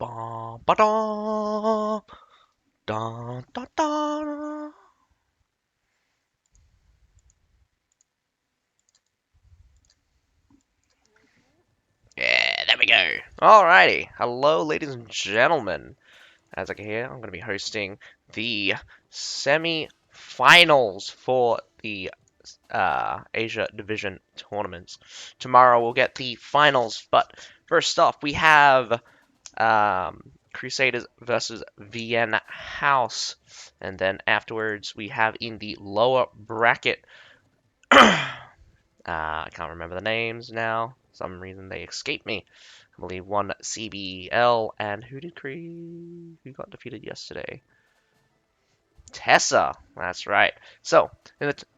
Ba ba da da da da. Yeah, there we go. Alrighty. Hello, ladies and gentlemen. As I can hear, I'm going to be hosting the semi-finals for the Asia Division tournaments. Tomorrow we'll get the finals, but first off, we have Crusaders versus VN House, and then afterwards we have in the lower bracket. I can't remember the names now. For some reason they escaped me. I believe one CBL and who got defeated yesterday? Tessa. That's right. So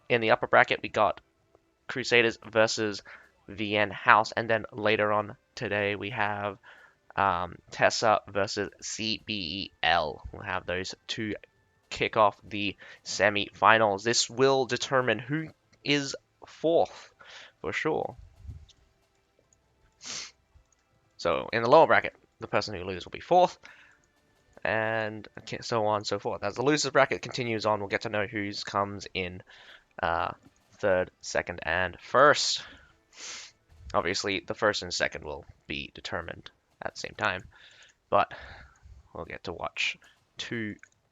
in the upper bracket we got Crusaders versus VN House, and then later on today we have Tessa versus CBL. We'll have those two kick off the semi-finals. This will determine who is fourth for sure. So in the lower bracket, the person who loses will be fourth, and so on and so forth. As the losers bracket continues on, we'll get to know who comes in third, second, and first. Obviously, the first and second will be determined at the same time, but we'll get to watch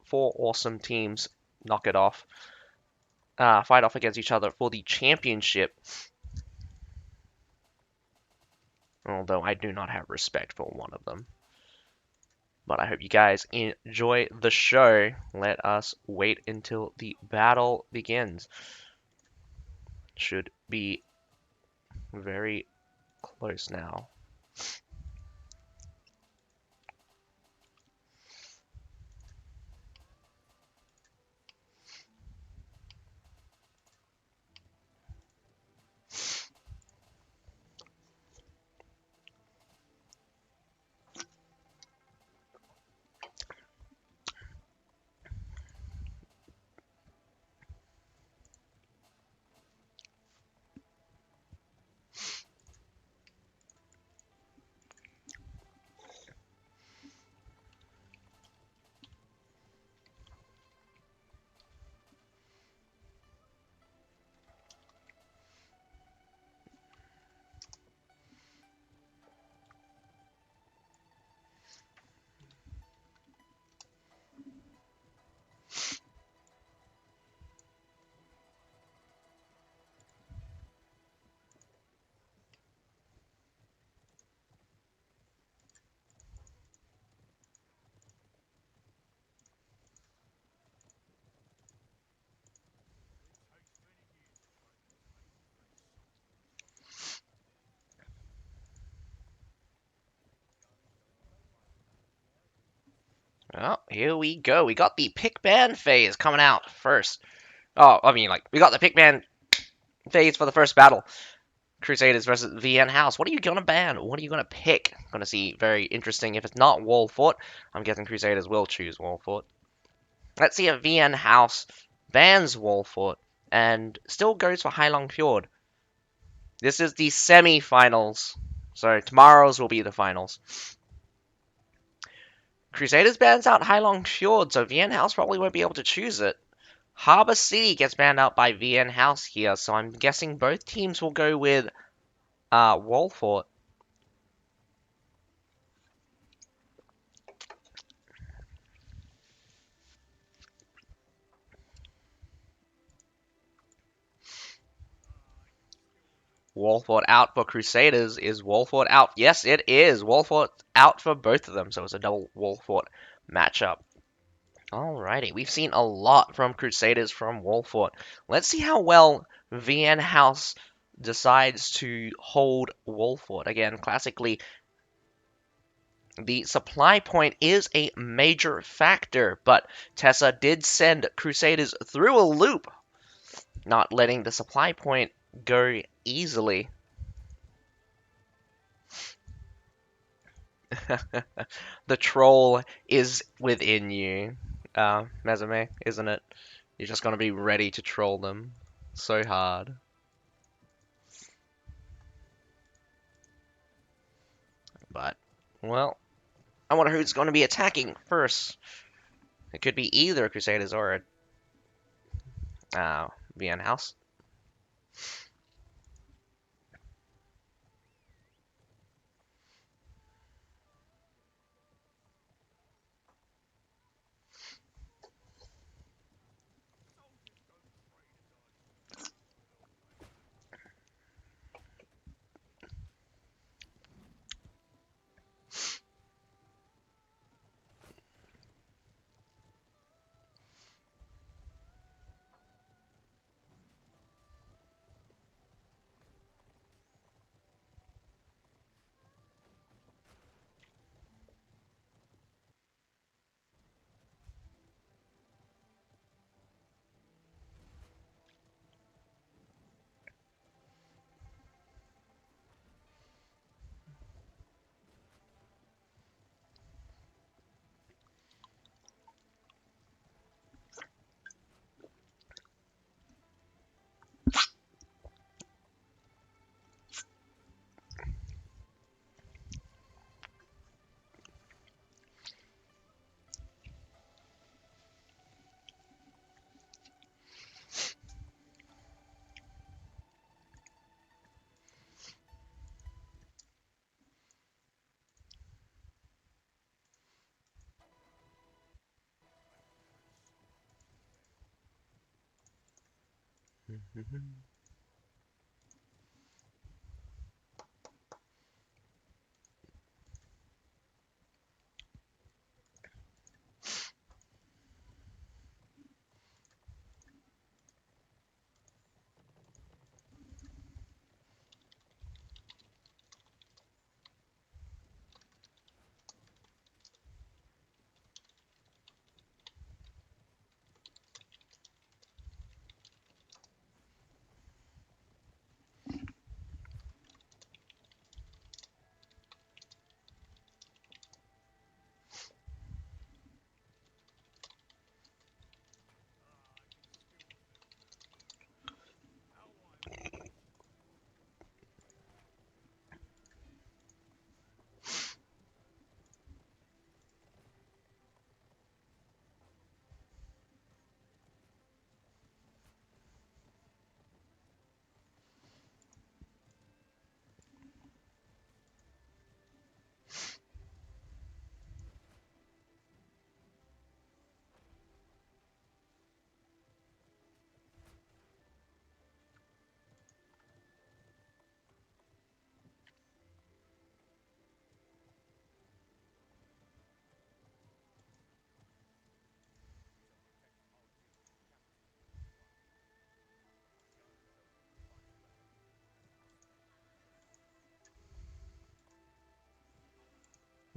four awesome teams knock it off, fight off against each other for the championship. Although I do not have respect for one of them. But I hope you guys enjoy the show. Let us wait until the battle begins. Should be very close now. Well, here we go. We got the pick ban phase coming out first. Oh, I mean, like, we got the pick ban phase for the first battle. Crusaders versus VN House. What are you gonna ban? What are you gonna pick? Gonna see very interesting. If it's not Wall Fort, I'm guessing Crusaders will choose Wall Fort. Let's see if VN House bans Wall Fort and still goes for Heilong Fjord. This is the semi-finals, so tomorrow's will be the finals. Crusaders bans out Heilong Fjord, so VN House probably won't be able to choose it. Harbor City gets banned out by VN House here, so I'm guessing both teams will go with Wall Fort. Wall Fort out for Crusaders. Is Wall Fort out? Yes, it is. Wall Fort out for both of them, so it's a double Wall Fort matchup. Alrighty, we've seen a lot from Crusaders from Wall Fort. Let's see how well VN House decides to hold Wall Fort. Again, classically, the supply point is a major factor, but Tessa did send Crusaders through a loop, not letting the supply point go easily. The troll is within you, Mezume, isn't it? You're just gonna be ready to troll them so hard. But, well, I wonder who's going to be attacking first. It could be either Crusaders or Vienna House.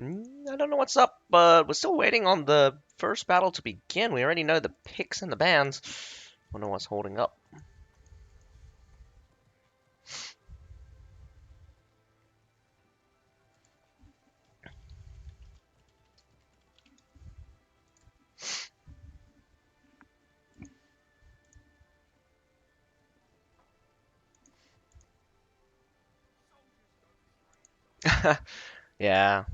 I don't know what's up, but we're still waiting on the first battle to begin. We already know the picks and the bans. Wonder what's holding up. Yeah.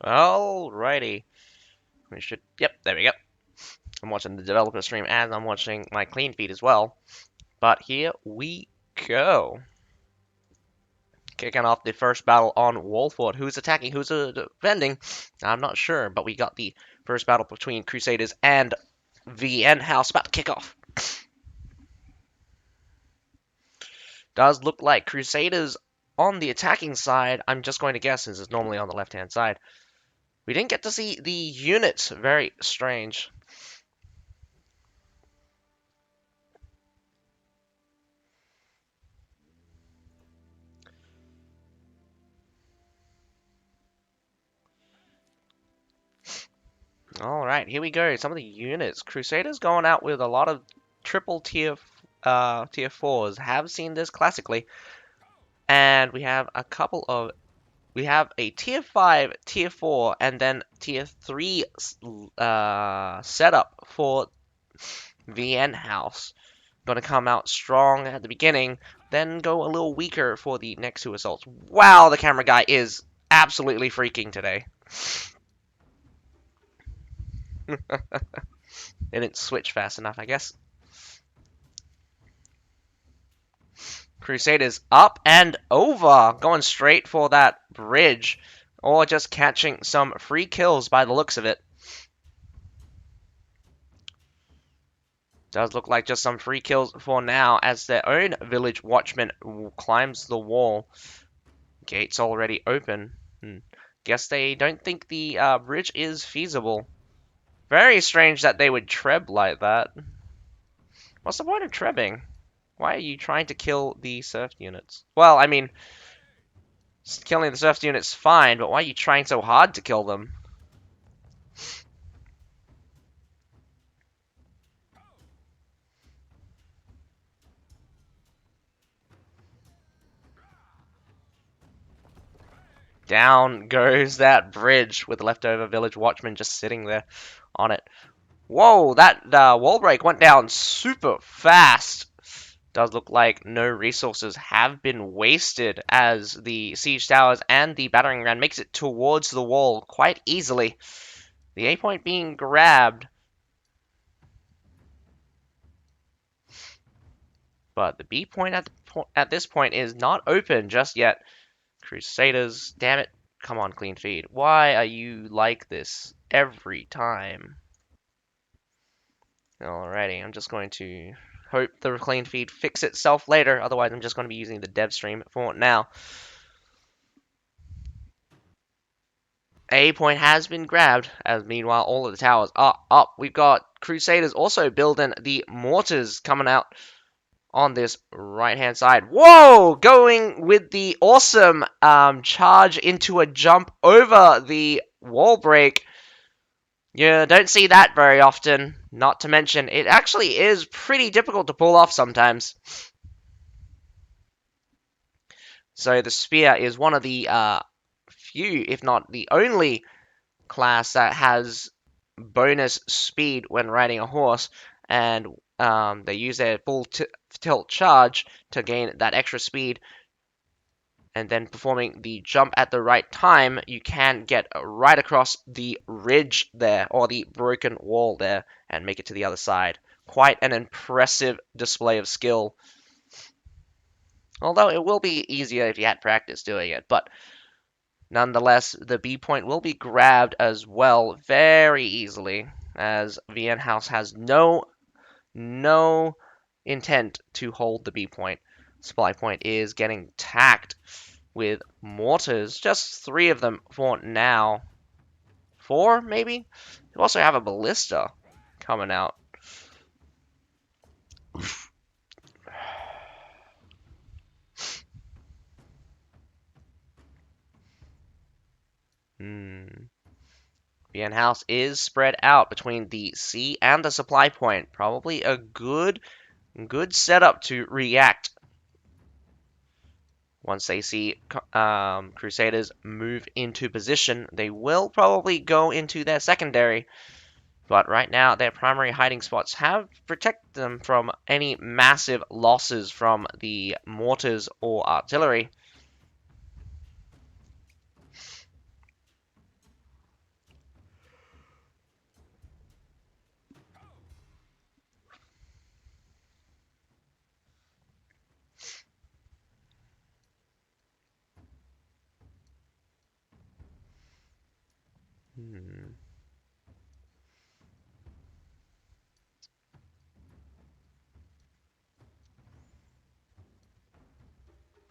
Alrighty. We should. Yep, there we go. I'm watching the developer stream and I'm watching my clean feed as well. But here we go. Kicking off the first battle on Wolford. Who's attacking? Who's defending? I'm not sure, but we got the first battle between Crusaders and VN House about to kick off. Does look like Crusaders on the attacking side. I'm just going to guess, since it's normally on the left-hand side. We didn't get to see the units. Very strange. Alright, here we go. Some of the units. Crusaders going out with a lot of triple tier 4s. Have seen this classically. And we have a couple of... We have a tier 5, tier 4, and then tier 3 setup for VN House. Going to come out strong at the beginning, then go a little weaker for the next two assaults. Wow, the camera guy is absolutely freaking today. They didn't switch fast enough, I guess. Crusaders up and over, going straight for that bridge, or just catching some free kills by the looks of it. Does look like just some free kills for now as their own village watchman climbs the wall. Gates already open. Guess they don't think the bridge is feasible. Very strange that they would treb like that. What's the point of trebbing? Why are you trying to kill the surf units? Well, I mean, killing the surf units fine, but why are you trying so hard to kill them? Down goes that bridge with the leftover village watchman just sitting there on it. Whoa, that wall break went down super fast. Does look like no resources have been wasted as the siege towers and the battering ram makes it towards the wall quite easily. The A point being grabbed. But the B point at this point is not open just yet. Crusaders, damn it. Come on, clean feed. Why are you like this every time? Alrighty, I'm just going to hope the clean feed fix itself later. Otherwise, I'm just going to be using the dev stream for now. A point has been grabbed, as meanwhile all of the towers are up. We've got Crusaders also building the mortars coming out on this right-hand side. Whoa! Going with the awesome charge into a jump over the wall break. You don't see that very often. Not to mention, it actually is pretty difficult to pull off sometimes. So the spear is one of the few, if not the only, class that has bonus speed when riding a horse, and they use their full tilt charge to gain that extra speed, and then performing the jump at the right time, you can get right across the ridge there, or the broken wall there, and make it to the other side. Quite an impressive display of skill. Although it will be easier if you had practice doing it, but nonetheless, the B point will be grabbed as well very easily, as VN House has no intent to hold the B point. Supply point is getting tacked with mortars, just 3 of them for now. 4, maybe? You also have a ballista coming out. VN House is spread out between the C and the supply point. Probably a good setup to react once they see Crusaders move into position. They will probably go into their secondary, but right now their primary hiding spots have protected them from any massive losses from the mortars or artillery.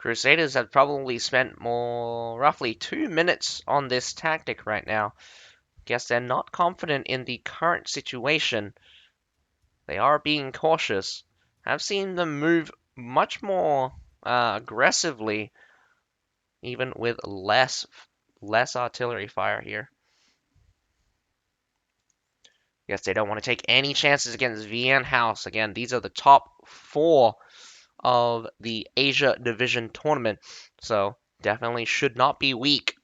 Crusaders have probably spent roughly 2 minutes on this tactic right now. Guess they're not confident in the current situation. They are being cautious. I've seen them move much more aggressively, even with less artillery fire here. Guess they don't want to take any chances against VN House. Again, these are the top 4 of the Asia Division tournament, so definitely should not be weak.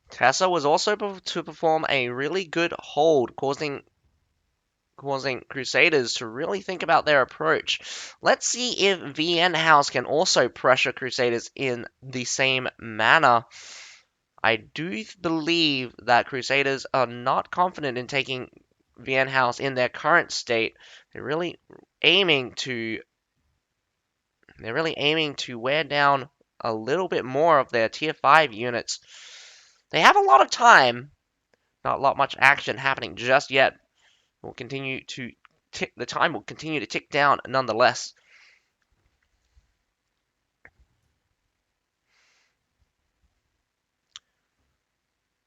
Tessa was also to perform a really good hold, causing Crusaders to really think about their approach. Let's see if VN House can also pressure Crusaders in the same manner. I do believe that Crusaders are not confident in taking VN House in their current state. They're really aiming to wear down a little bit more of their tier 5 units. They have a lot of time, not much action happening just yet. The time will continue to tick down nonetheless.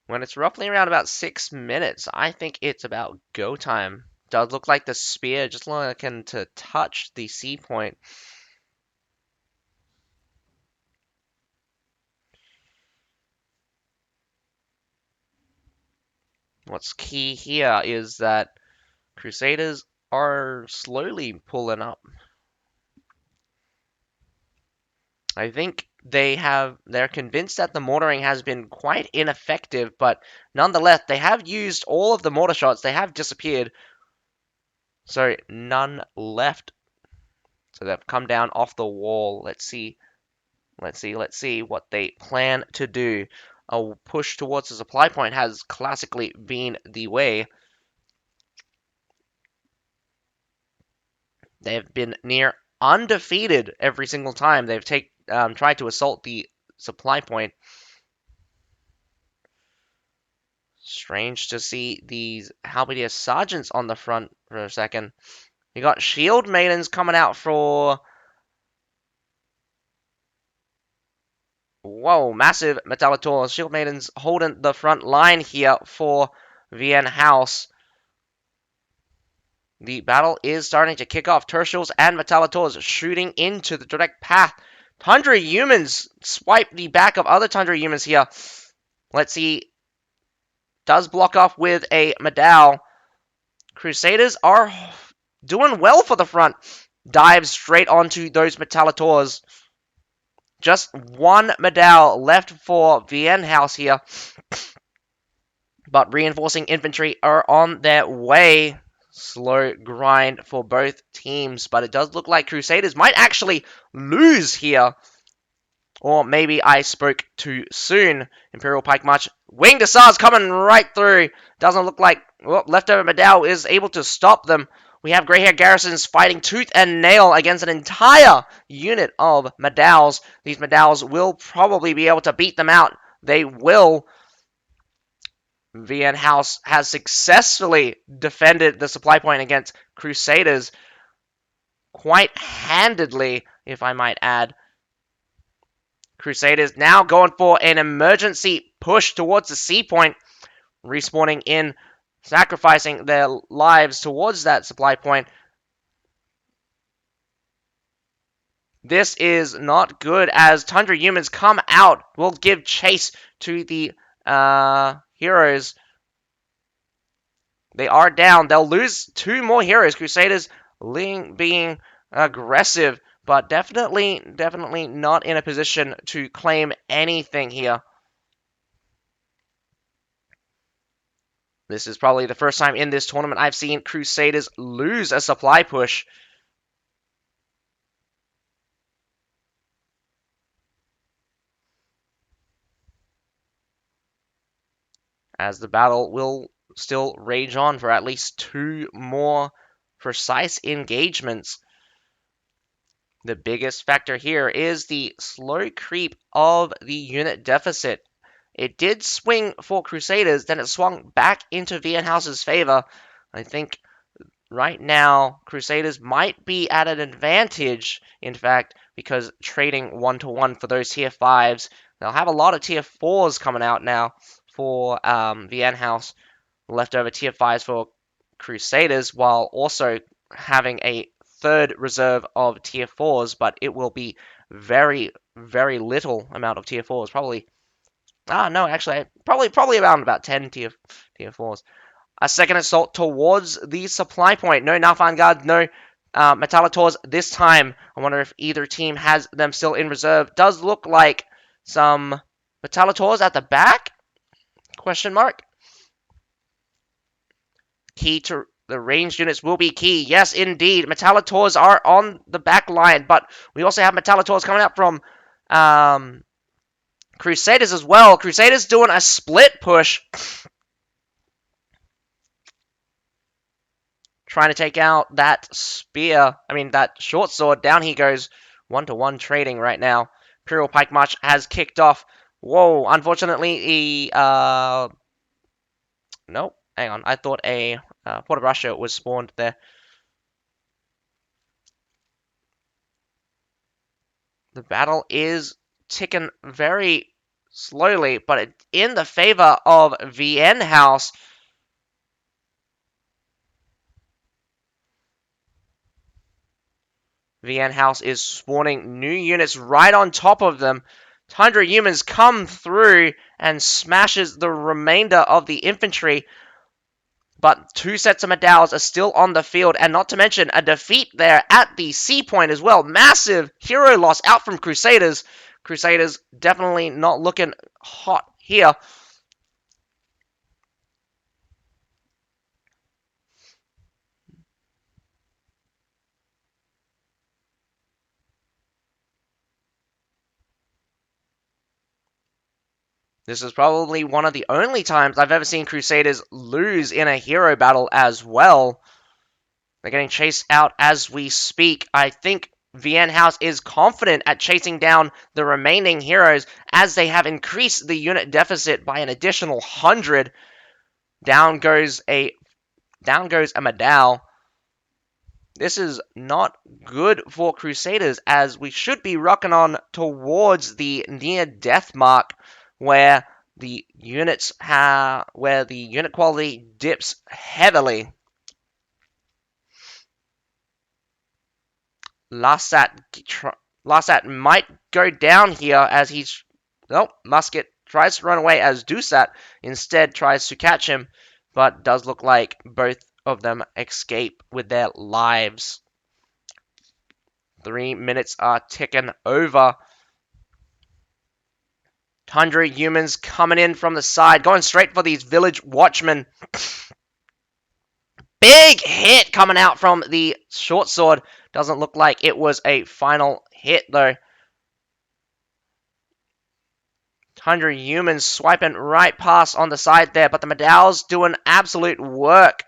When it's roughly around about 6 minutes, I think it's about go time. Does look like the spear just looking to touch the C point. What's key here is that Crusaders are slowly pulling up. I think they're convinced that the mortaring has been quite ineffective, but nonetheless, they have used all of the mortar shots. They have disappeared. So none left. So they've come down off the wall. Let's see what they plan to do. A push towards the supply point has classically been the way. They've been near undefeated every single time they've tried to assault the supply point. Strange to see these Halberdier Sergeants on the front for a second. You got Shield Maidens coming out for... Whoa, massive Metallators. Shield Maidens holding the front line here for VN House. The battle is starting to kick off. Tertials and Metallators shooting into the direct path. Tundra Humans swipe the back of other Tundra Humans here. Let's see. Does block off with a Medal. Crusaders are doing well for the front. Dives straight onto those Metallators. Just one Medal left for VN House here. But reinforcing infantry are on their way. Slow grind for both teams, but it does look like Crusaders might actually lose here. Or maybe I spoke too soon. Imperial Pike March. Winged Hussars coming right through. Doesn't look like leftover Medal is able to stop them. We have Grey Hair Garrisons fighting tooth and nail against an entire unit of Medals. These Medals will probably be able to beat them out. They will. VN House has successfully defended the supply point against Crusaders quite handedly, if I might add. Crusaders now going for an emergency push towards the C point, respawning in, sacrificing their lives towards that supply point. This is not good as Tundra Humans come out, will give chase to the heroes. They are down. They'll lose 2 more heroes. Crusaders being aggressive, but definitely not in a position to claim anything here. This is probably the first time in this tournament I've seen Crusaders lose a supply push. As the battle will still rage on for at least 2 more precise engagements. The biggest factor here is the slow creep of the unit deficit. It did swing for Crusaders, then it swung back into Vianhouse's favor. I think right now Crusaders might be at an advantage, in fact, because trading 1-to-1 for those tier 5s. They'll have a lot of tier 4s coming out now for Vianhouse, leftover tier 5s for Crusaders, while also having a third reserve of tier 4s, but it will be very, very little amount of tier 4s. Probably, no, actually, probably around about 10 tier 4s. A second assault towards the supply point. No Nalfine Guard, no Metallators this time. I wonder if either team has them still in reserve. Does look like some Metallators at the back? Question mark. Key to the ranged units will be key. Yes, indeed. Metallators are on the back line, but we also have Metallators coming out from Crusaders as well. Crusaders doing a split push. Trying to take out that spear. That short sword. Down he goes. 1-to-1 trading right now. Imperial Pike March has kicked off. Whoa, unfortunately, nope, hang on. I thought a Port of Russia was spawned there. The battle is ticking very slowly, but in the favor of VN House. VN House is spawning new units right on top of them. Tundra humans come through and smashes the remainder of the infantry. But two sets of medals are still on the field, and not to mention a defeat there at the C point as well. Massive hero loss out from Crusaders. Crusaders definitely not looking hot here. This is probably one of the only times I've ever seen Crusaders lose in a hero battle as well. They're getting chased out as we speak. I think VN House is confident at chasing down the remaining heroes as they have increased the unit deficit by an additional 100. Down goes a medal. This is not good for Crusaders, as we should be rocking on towards the near death mark, where the unit quality dips heavily. Lasat might go down here as he's... Nope, Musket tries to run away as Dusat instead tries to catch him, but does look like both of them escape with their lives. 3 minutes are ticking over. Tundra humans coming in from the side, going straight for these village watchmen. Big hit coming out from the short sword. Doesn't look like it was a final hit, though. Tundra humans swiping right past on the side there, but the medals doing absolute work.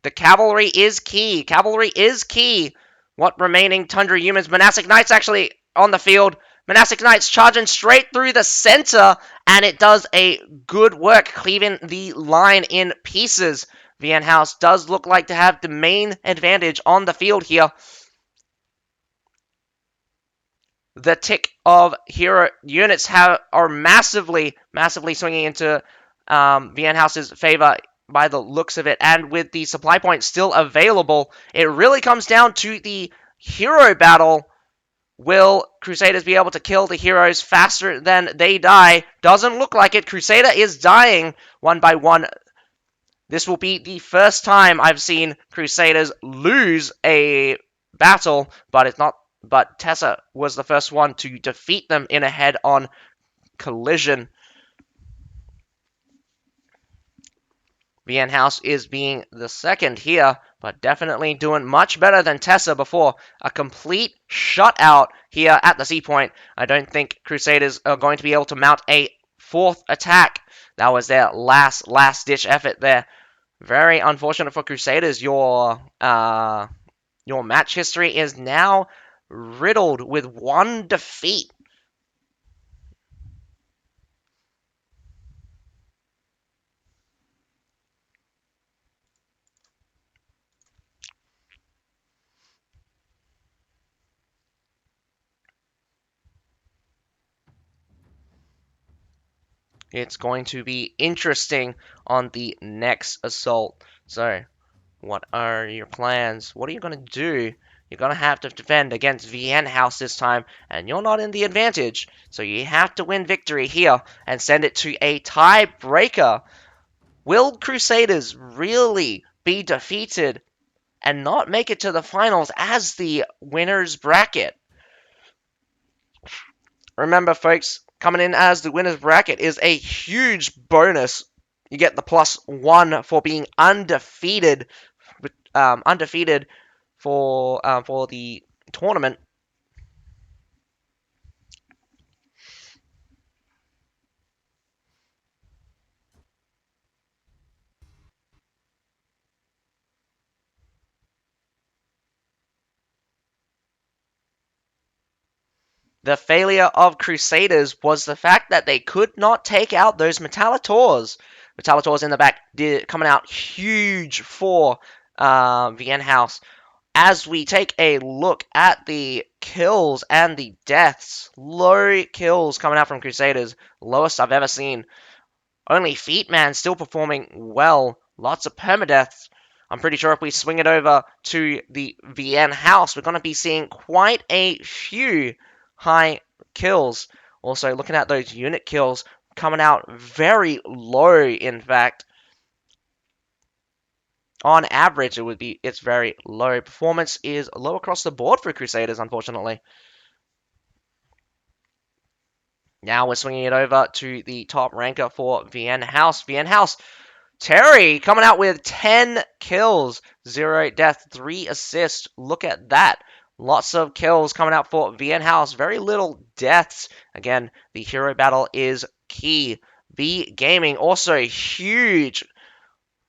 The cavalry is key. Cavalry is key. What remaining Tundra humans? Monastic Knights actually on the field. Monastic Knights charging straight through the center, and it does a good work, cleaving the line in pieces. VN House does look like to have the main advantage on the field here. The tick of hero units are massively swinging into VN House's favor by the looks of it, and with the supply point still available, it really comes down to the hero battle. Will Crusaders be able to kill the heroes faster than they die? Doesn't look like it. Crusader is dying one by one. This will be the first time I've seen Crusaders lose a battle, but it's not. But Tessa was the first one to defeat them in a head-on collision. VN House is being the second here, but definitely doing much better than Tessa before. A complete shutout here at the C point. I don't think Crusaders are going to be able to mount a fourth attack. That was their last-ditch effort there. Very unfortunate for Crusaders. Your match history is now riddled with one defeat. It's going to be interesting on the next assault. So, what are your plans? What are you going to do? You're going to have to defend against VN House this time, and you're not in the advantage. So you have to win victory here and send it to a tiebreaker. Will Crusaders really be defeated and not make it to the finals as the winners bracket? Remember, folks, coming in as the winners bracket is a huge bonus. You get the +1 for being undefeated, undefeated for the tournament. The failure of Crusaders was the fact that they could not take out those Metallators. Metallators in the back coming out huge for Vienna House. As we take a look at the kills and the deaths, low kills coming out from Crusaders, lowest I've ever seen. Only Feetman still performing well, lots of permadeaths. I'm pretty sure if we swing it over to the VN house, we're going to be seeing quite a few high kills. Also, looking at those unit kills coming out very low, in fact. On average, it's very low. Performance is low across the board for Crusaders, unfortunately. Now we're swinging it over to the top ranker for Vienna House. Vienna House, Terry coming out with 10 kills, 0 death, 3 assists. Look at that. Lots of kills coming out for Vienna House. Very little deaths. Again, the hero battle is key. V Gaming also huge,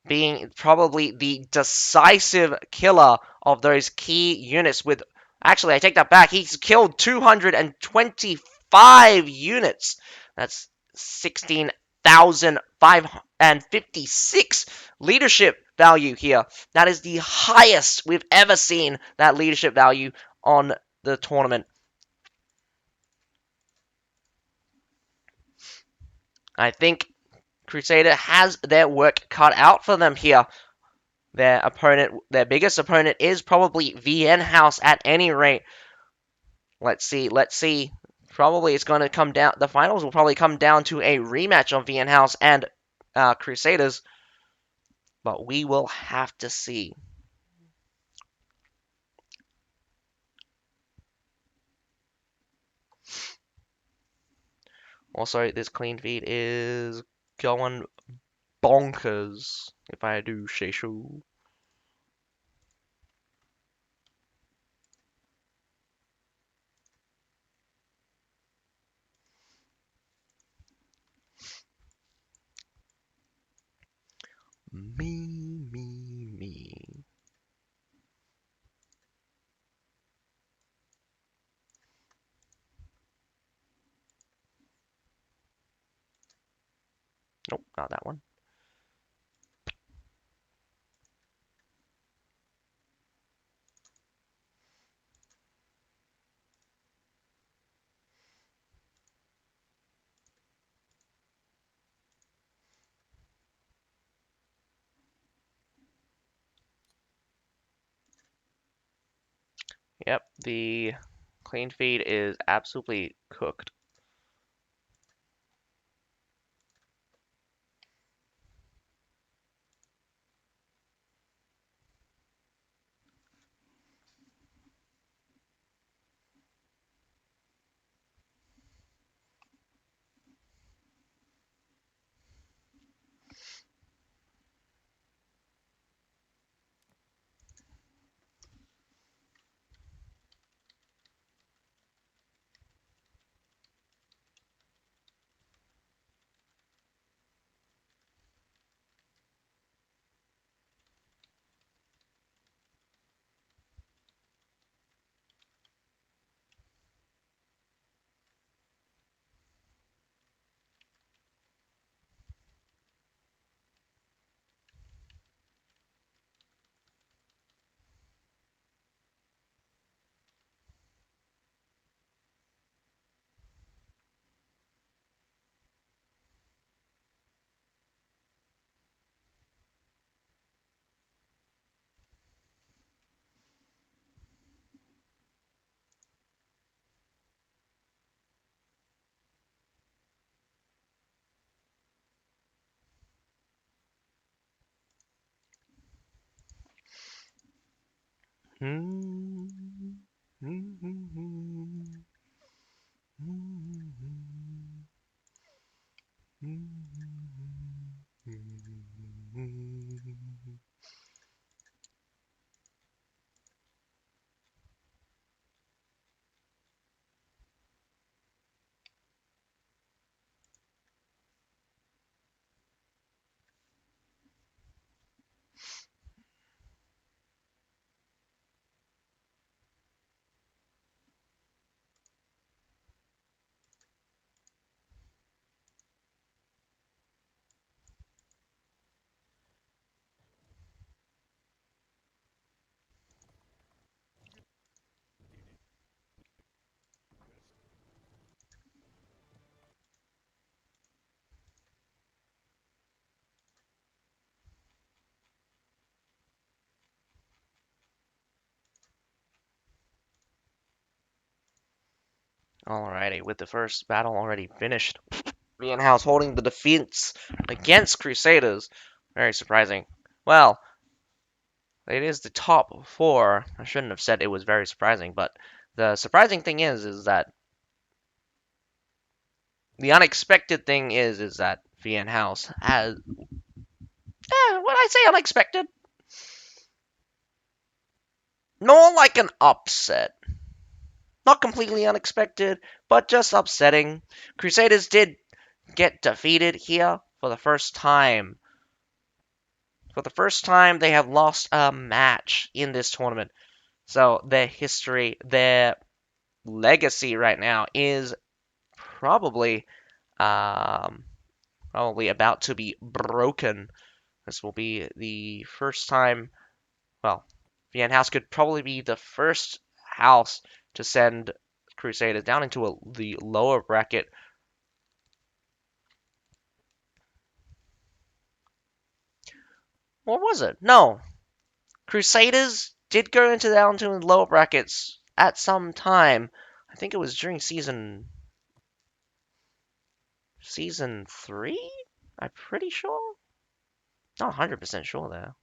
being probably the decisive killer of those key units with... Actually, I take that back. He's killed 225 units. That's 16,556 leadership value here. That is the highest we've ever seen that leadership value on the tournament. I think Crusader has their work cut out for them here. Their biggest opponent is probably VN House at any rate. Let's see. Probably it's going to come down. The finals will probably come down to a rematch of VN House and Crusaders, but we will have to see. Also, this clean feed is going bonkers, if I do say so. Me. Nope, not that one. Yep, the clean feed is absolutely cooked. Alrighty, with the first battle already finished, Vian House holding the defense against Crusaders. Very surprising. Well, it is the top four. I shouldn't have said it was very surprising, but the surprising thing is that the unexpected thing is that Vian House has, what I say unexpected? More like an upset. Not completely unexpected, but just upsetting. Crusaders did get defeated here for the first time. For the first time, they have lost a match in this tournament. So their history, their legacy right now is probably um, probably about to be broken. This will be the first time. Well, Vian House could probably be the first house to send Crusaders down into the lower bracket. Or was it? No, Crusaders did go into down to the lower brackets at some time. I think it was during season 3. I'm pretty sure. Not 100% sure there.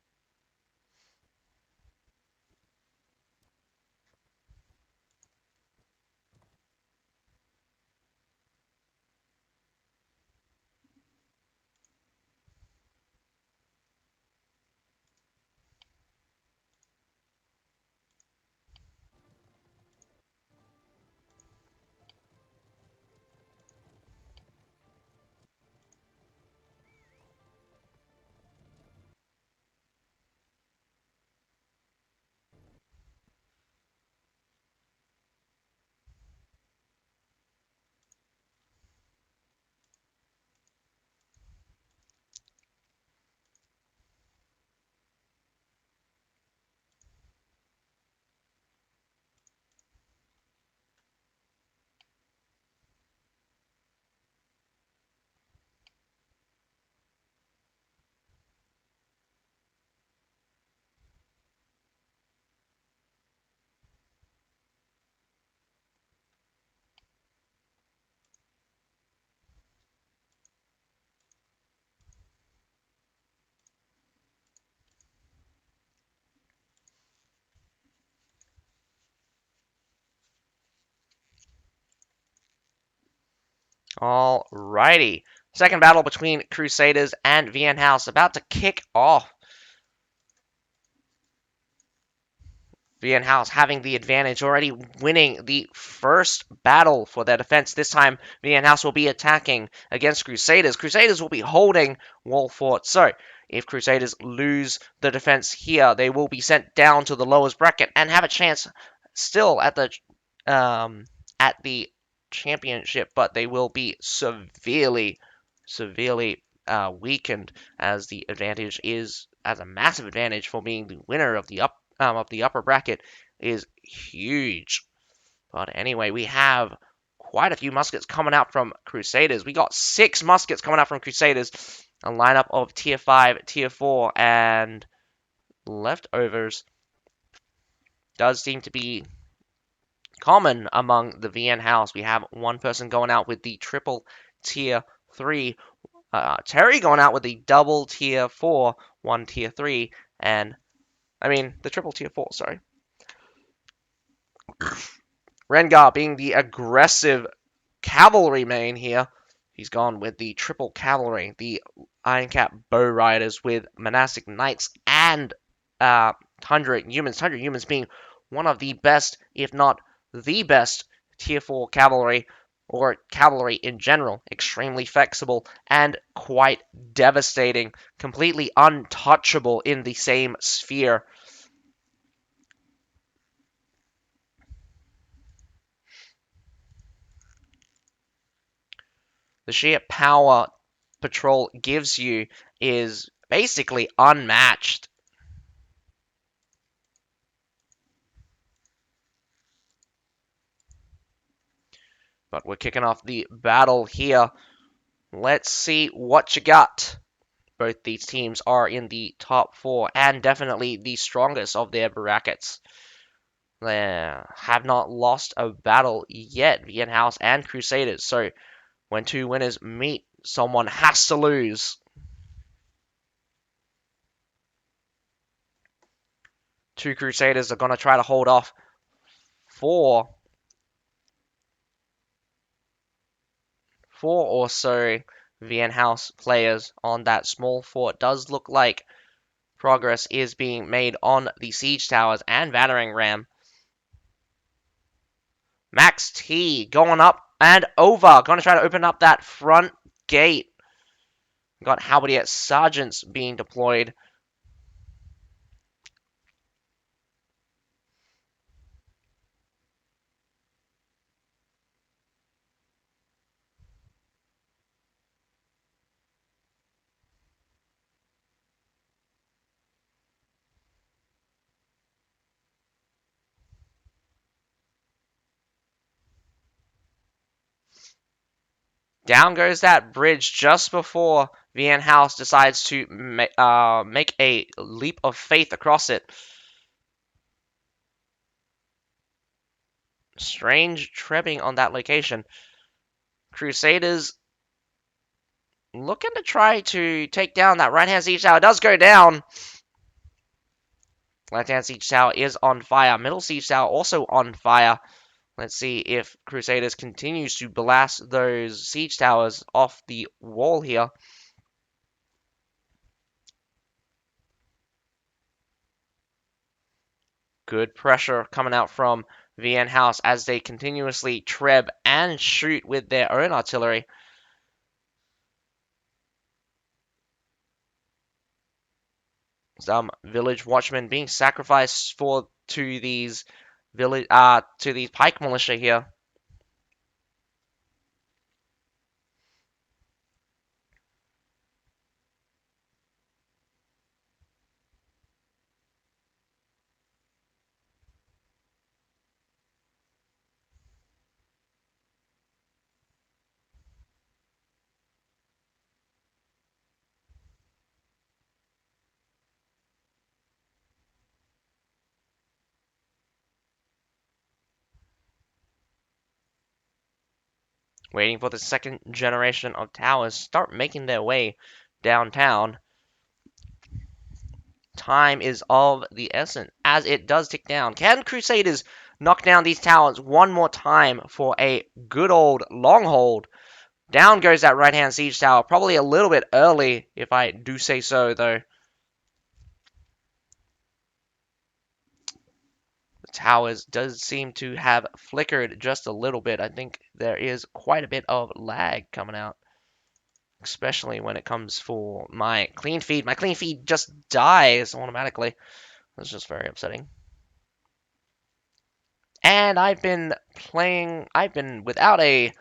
Alrighty. Second battle between Crusaders and Vian House about to kick off. Vian House having the advantage, already winning the first battle for their defense. This time, Vian House will be attacking against Crusaders. Crusaders will be holding Wall Fort. So, if Crusaders lose the defense here, they will be sent down to the lowest bracket and have a chance still um, at the championship, but they will be severely weakened, as the advantage is as a massive advantage for being the winner of the upper bracket is huge. But anyway, we have quite a few muskets coming out from Crusaders. We got 6 muskets coming out from Crusaders. A lineup of tier 5, tier 4, and leftovers does seem to be common among the VN house. We have one person going out with the triple tier 3. Terry going out with the double tier 4, one tier 3, and I mean the triple tier 4, sorry. Rengar being the aggressive cavalry main here. He's gone with the triple cavalry, the Iron Cap Bow Riders with monastic knights and 100 humans. 100 humans being one of the best, if not the best, tier 4 cavalry or cavalry in general. Extremely flexible and quite devastating. Completely untouchable in the same sphere. The sheer power Patrol gives you is basically unmatched. But we're kicking off the battle here. Let's see what you got. Both these teams are in the top 4 and definitely the strongest of their brackets. They have not lost a battle yet, Vian House and Crusaders. So when two winners meet, someone has to lose. Two Crusaders are going to try to hold off four or so Vian House players on that small fort. Does look like progress is being made on the siege towers and battering ram. Max T going up and over. Going to try to open up that front gate. Got Halberdier sergeants being deployed. Down goes that bridge just before Vian House decides to make a leap of faith across it. Strange trebbing on that location. Crusaders looking to try to take down that right-hand siege tower. It does go down. Left-hand siege tower is on fire. Middle siege tower also on fire. Let's see if Crusaders continues to blast those siege towers off the wall here. Good pressure coming out from Vian House as they continuously treb and shoot with their own artillery. Some village watchmen being sacrificed to these pike militia here. Waiting for the second generation of towers start making their way downtown. Time is of the essence as it does tick down. Can Crusaders knock down these towers one more time for a good old long hold? Down goes that right-hand siege tower. Probably a little bit early, if I do say so, though. The towers does seem to have flickered just a little bit. I think there is quite a bit of lag coming out, especially when it comes for my clean feed. My clean feed just dies automatically. That's just very upsetting. And I've been without a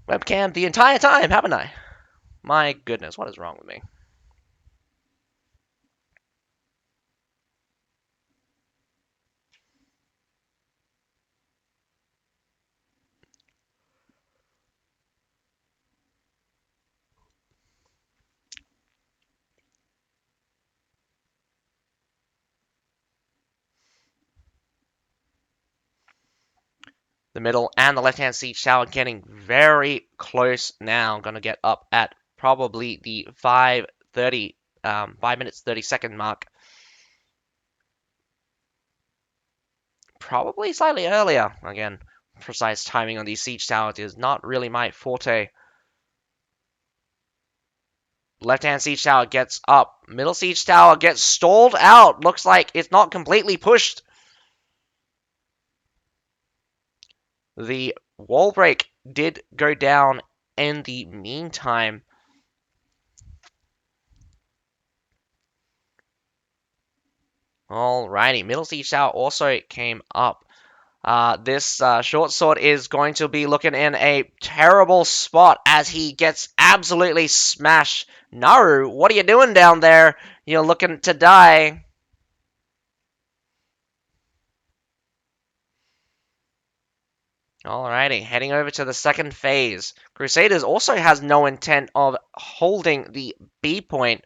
webcam the entire time, haven't I? My goodness, what is wrong with me? The middle and the left-hand siege tower getting very close now. Gonna get up at probably the 5 minutes 30 second mark. probably slightly earlier. Again, precise timing on these siege towers is not really my forte. Left-hand siege tower gets up. Middle siege tower gets stalled out. Looks like it's not completely pushed. The wall break did go down in the meantime. Alrighty, middle siege tower also came up. This short sword is going to be looking in a terrible spot as he gets absolutely smashed. Naru, what are you doing down there? You're looking to die. Alrighty, heading over to the second phase. Crusaders also has no intent of holding the B point.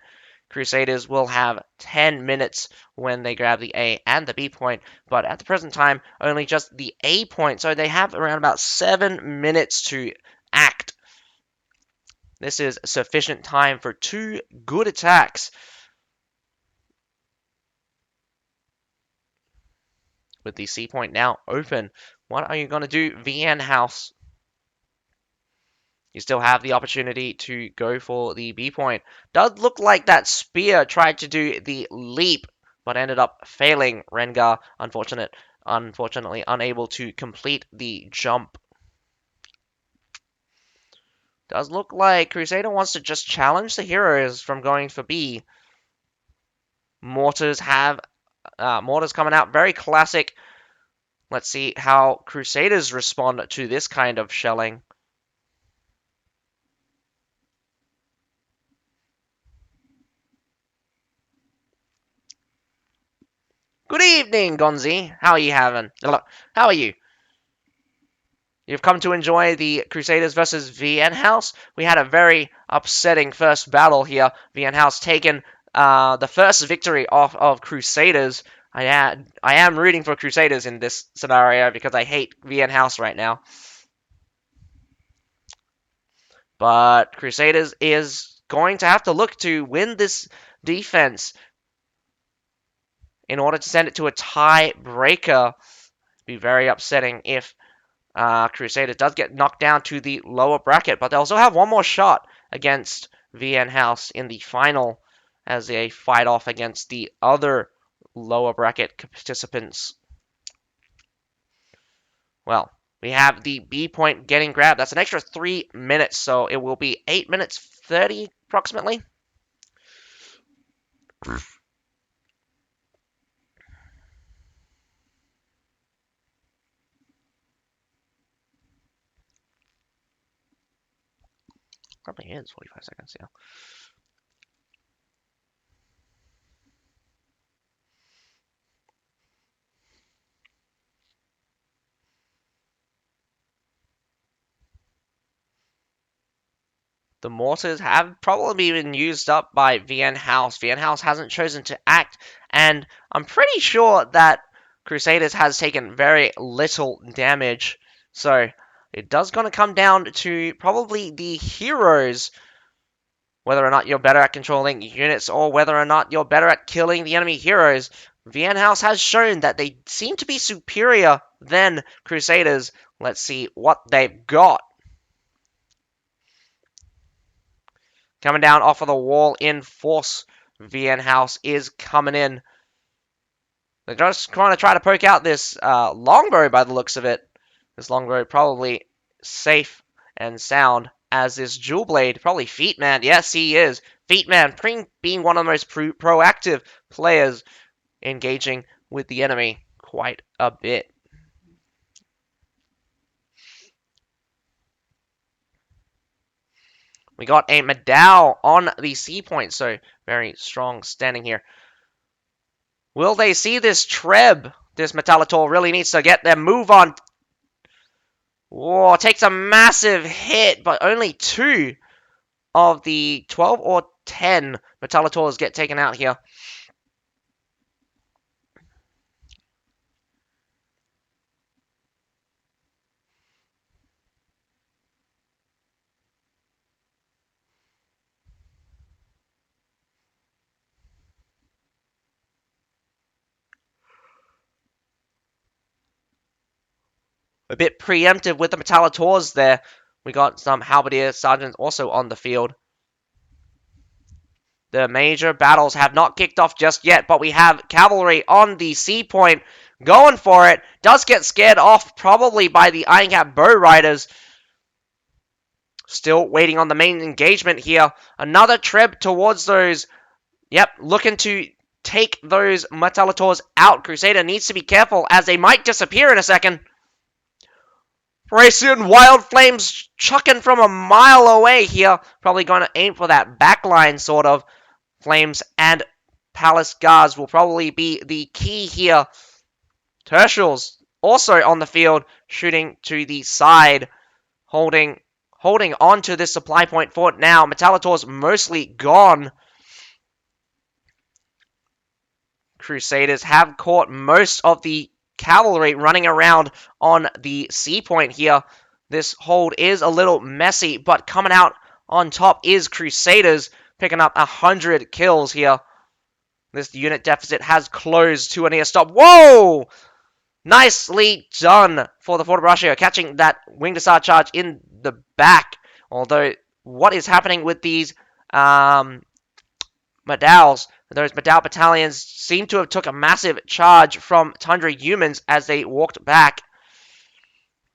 Crusaders will have 10 minutes when they grab the A and the B point, but at the present time, only just the A point, so they have around about 7 minutes to act. This is sufficient time for 2 good attacks. With the C point now open, what are you going to do, VN House? You still have the opportunity to go for the B point. Does look like that spear tried to do the leap, but ended up failing. Rengar, unfortunately unable to complete the jump. Does look like Crusader wants to just challenge the heroes from going for B. Mortars coming out, very classic. Let's see how Crusaders respond to this kind of shelling. Good evening, Gonzi. How are you having? How are you? You've come to enjoy the Crusaders versus VN House. We had a very upsetting first battle here. VN House taking the first victory off of Crusaders. I am rooting for Crusaders in this scenario because I hate VN House right now. But Crusaders is going to have to look to win this defense in order to send it to a tiebreaker. Be very upsetting if Crusader does get knocked down to the lower bracket, but they also have one more shot against VN House in the final as they fight off against the other lower bracket participants. Well, we have the B point getting grabbed. That's an extra 3 minutes, so it will be 8 minutes 30 approximately. Probably is 45 seconds, yeah. The mortars have probably been used up by VN House. VN House hasn't chosen to act, and I'm pretty sure that Crusaders has taken very little damage. So it does gonna come down to probably the heroes, whether or not you're better at controlling units or whether or not you're better at killing the enemy heroes. VN House has shown that they seem to be superior than Crusaders. Let's see what they've got. Coming down off of the wall in force. VN House is coming in. They're just trying to poke out this longbow by the looks of it. This longbow probably safe and sound as this dual blade. Probably Feetman. Yes, he is. Feetman being one of the most proactive players engaging with the enemy quite a bit. We got a Madao on the C point, so very strong standing here. Will they see this Treb? This Metallitor really needs to get their move on. Whoa, takes a massive hit, but only 2 of the 12 or 10 Metallitors get taken out here. a bit preemptive with the Metallators there. We got some Halberdier Sergeants also on the field. The major battles have not kicked off just yet, but we have cavalry on the C point going for it. Does get scared off probably by the Iron Cap Bow Riders. Still waiting on the main engagement here. Another trip towards those. Yep, looking to take those Metallators out. Crusader needs to be careful as they might disappear in a second. Thracian Wild Flames chucking from a mile away here. Probably going to aim for that backline sort of. Flames and Palace Guards will probably be the key here. Tertials also on the field, shooting to the side, holding on to this supply point for now. Metallators mostly gone. Crusaders have caught most of the cavalry running around on the C point here. This hold is a little messy, but coming out on top is Crusaders, picking up 100 kills here. This unit deficit has closed to a near stop. Whoa! Nicely done for the Fort Brascio, catching that Winged Hussar charge in the back. Although, what is happening with these Madals? Those Madal battalions seem to have took a massive charge from Tundra humans as they walked back.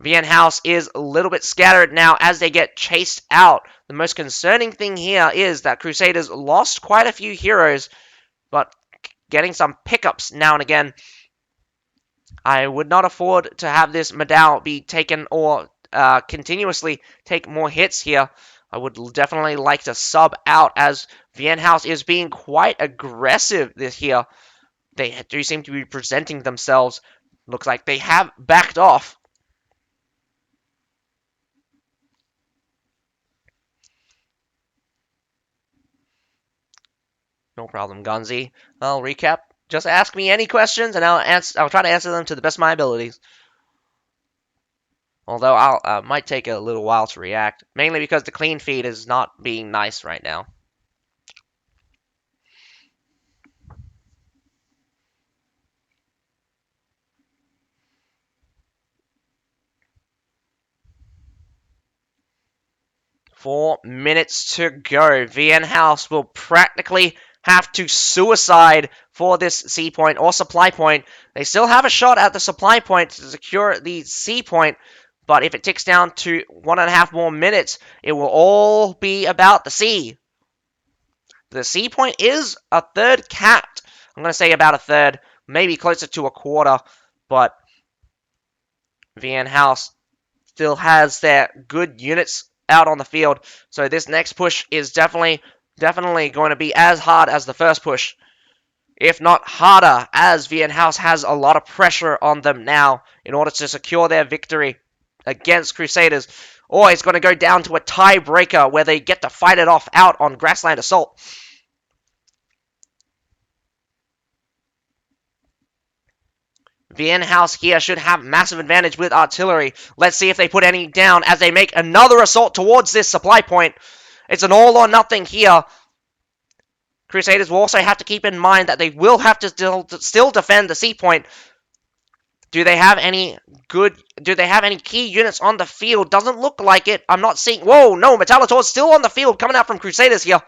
Vienne House is a little bit scattered now as they get chased out. The most concerning thing here is that Crusaders lost quite a few heroes, but getting some pickups now and again. I would not afford to have this Madal be taken or continuously take more hits here. I would definitely like to sub out as Vienne House is being quite aggressive this year. They do seem to be presenting themselves. Looks like they have backed off. No problem, Gunzi. I'll recap. Just ask me any questions, and I'll try to answer them to the best of my abilities. Although I might take a little while to react, mainly because the clean feed is not being nice right now. Four minutes to go. Vienne House will practically have to suicide for this C point or supply point. They still have a shot at the supply point to secure the C point, but if it ticks down to 1.5 more minutes, it will all be about the C. The C point is a third capped. I'm going to say about a third, maybe closer to a quarter, but Vienne House still has their good units out on the field. So this next push is definitely going to be as hard as the first push, if not harder, as Vienne House has a lot of pressure on them now in order to secure their victory against Crusaders. Or it's going to go down to a tiebreaker where they get to fight it off out on Grassland Assault. Vienne House here should have massive advantage with artillery. Let's see if they put any down as they make another assault towards this supply point. It's an all or nothing here. Crusaders will also have to keep in mind that they will have to still defend the C point. Do they have any key units on the field? Doesn't look like it. I'm not seeing... Whoa, no, Metallators still on the field coming out from Crusaders here.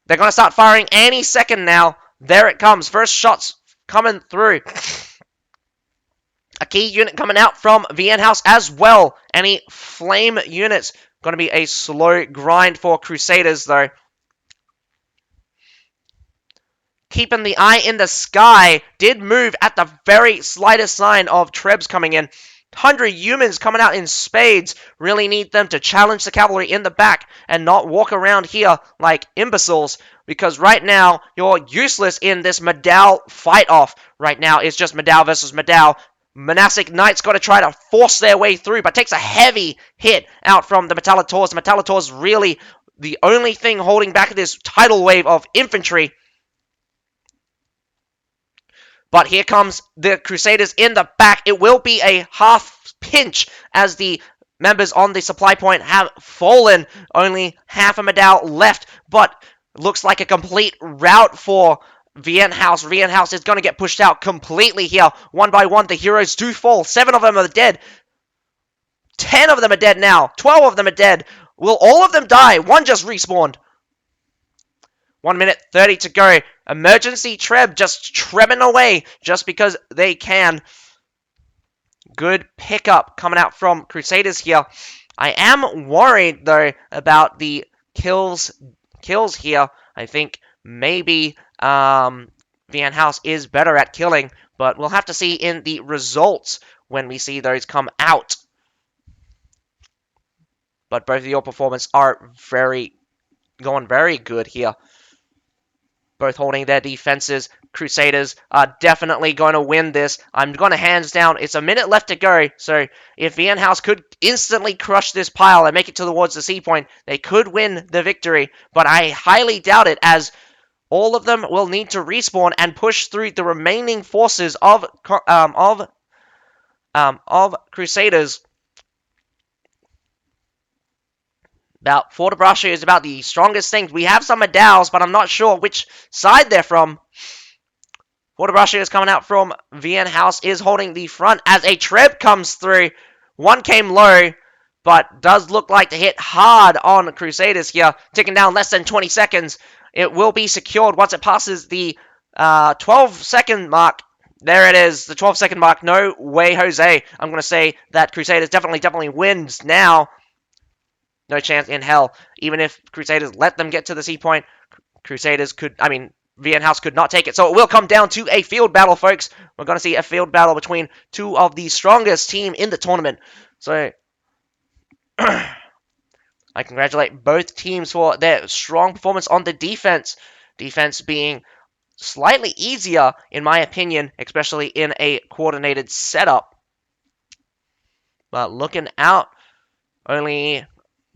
They're going to start firing any second now. There it comes. First shots coming through. A key unit coming out from Vienne House as well. Any flame units. Going to be a slow grind for Crusaders though. Keeping the eye in the sky. Did move at the very slightest sign of Trebs coming in. 100 humans coming out in spades. Really need them to challenge the cavalry in the back and not walk around here like imbeciles. Because right now, you're useless in this Madal fight-off. Right now, it's just Madal versus Madal. Monastic Knights got to try to force their way through, but takes a heavy hit out from the Metallators. The Metallators really the only thing holding back this tidal wave of infantry. But here comes the Crusaders in the back. It will be a half pinch as the members on the supply point have fallen. Only half a Madal left, but looks like a complete rout for Vienna House is going to get pushed out completely here. One by one, the heroes do fall. 7 of them are dead. 10 of them are dead now. 12 of them are dead. Will all of them die? One just respawned. 1 minute 30 to go. Emergency Treb just trebbing away just because they can. Good pickup coming out from Crusaders here. I am worried, though, about the kills here. I think maybe Van House is better at killing, but we'll have to see in the results when we see those come out. But both of your performances are going very good here. Both holding their defenses. Crusaders are definitely going to win this. I'm going to hands down. It's a minute left to go. So if Vian House could instantly crush this pile and make it towards the C point, they could win the victory. But I highly doubt it, as all of them will need to respawn and push through the remaining forces of Crusaders. About Fortebrassia is about the strongest thing. We have some Medails, but I'm not sure which side they're from. Fortebrassia is coming out from Vian House, is holding the front as a Treb comes through. One came low, but does look like to hit hard on Crusaders here. Ticking down less than 20 seconds. It will be secured once it passes the 12-second mark. There it is, the 12-second mark. No way, Jose. I'm going to say that Crusaders definitely wins now. No chance in hell. Even if Crusaders let them get to the C point, Vian House could not take it. So it will come down to a field battle, folks. We're going to see a field battle between two of the strongest team in the tournament. So I congratulate both teams for their strong performance on the defense. Defense being slightly easier, in my opinion, especially in a coordinated setup. But looking out, only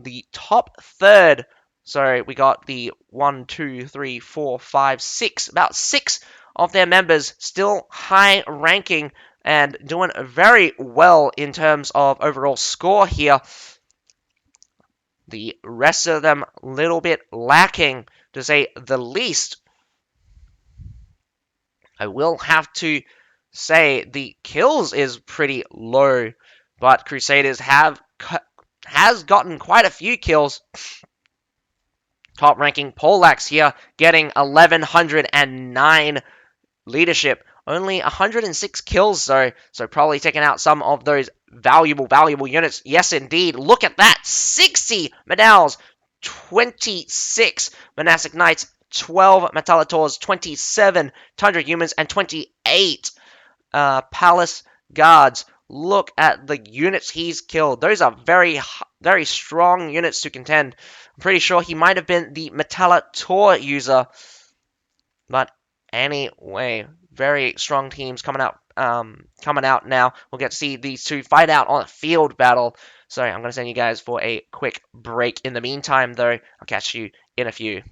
the top third. So we got the 1, 2, 3, 4, 5, 6, about 6 of their members still high ranking and doing very well in terms of overall score here. The rest of them a little bit lacking, to say the least. I will have to say the kills is pretty low, but Crusaders has gotten quite a few kills. Top ranking Polax here, getting 1109 leadership. Only 106 kills though, so probably taking out some of those valuable units. Yes, indeed. Look at that. 60 Medals, 26 Monastic Knights, 12 Metallators, 27 Tundra Humans, and 28 Palace Guards. Look at the units he's killed. Those are very strong units to contend. I'm pretty sure he might have been the Metallitor user. But anyway, very strong teams coming out now. We'll get to see these two fight out on a field battle. So I'm going to send you guys for a quick break. In the meantime, though, I'll catch you in a few.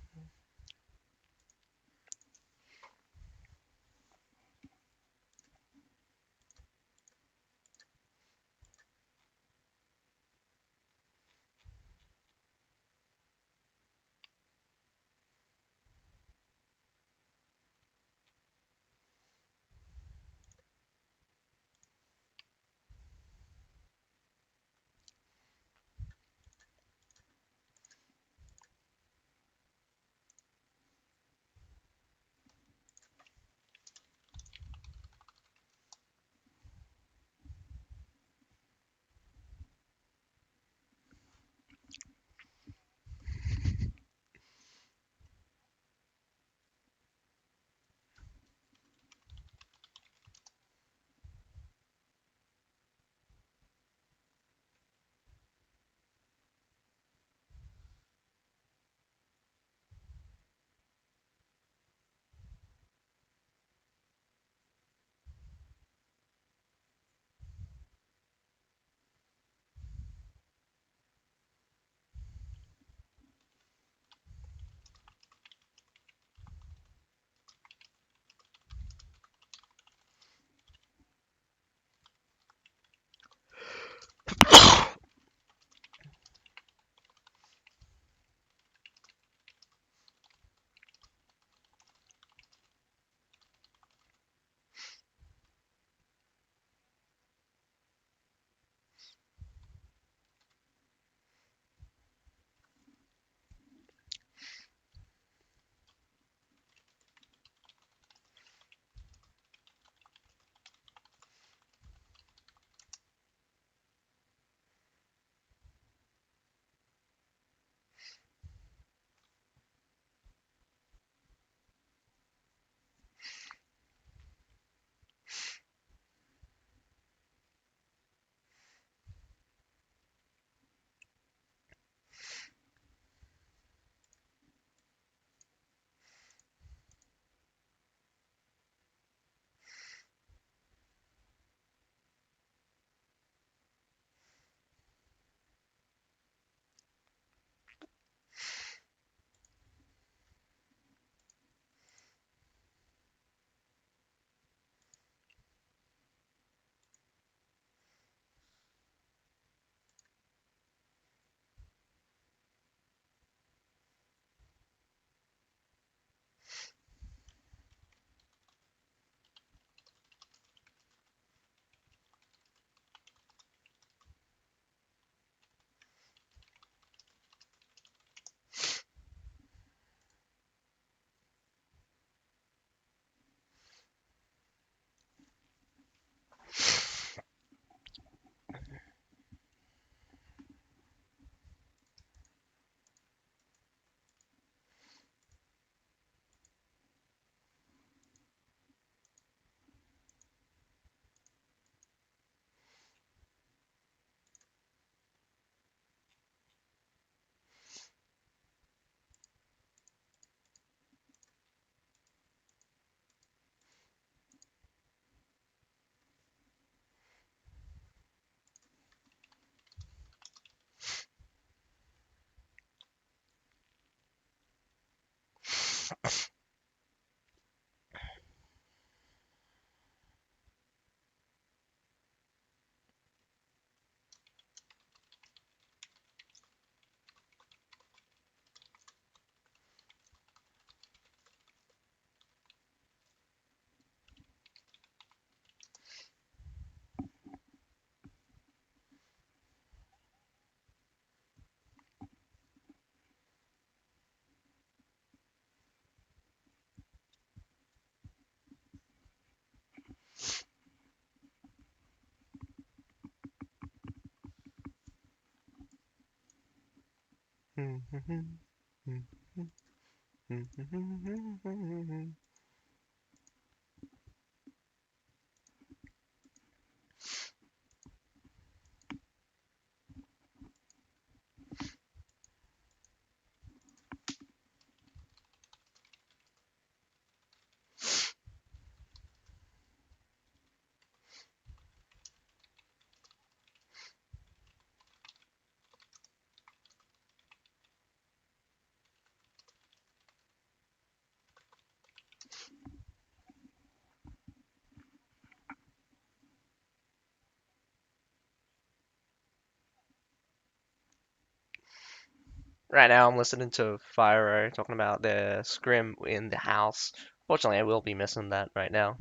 Right now, I'm listening to Fyro talking about their scrim in the house. Fortunately, I will be missing that right now.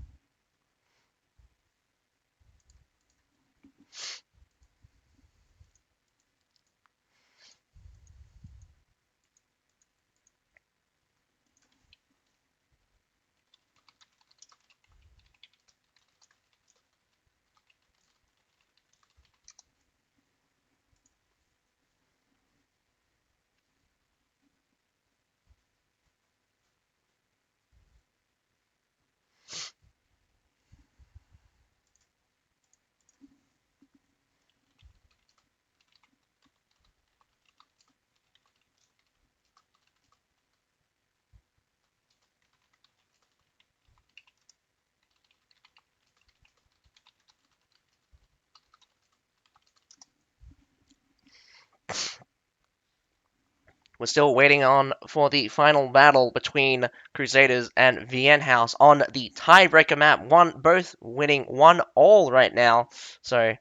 We're still waiting on for the final battle between Crusaders and VN House on the tiebreaker map. Both winning 1-all right now. So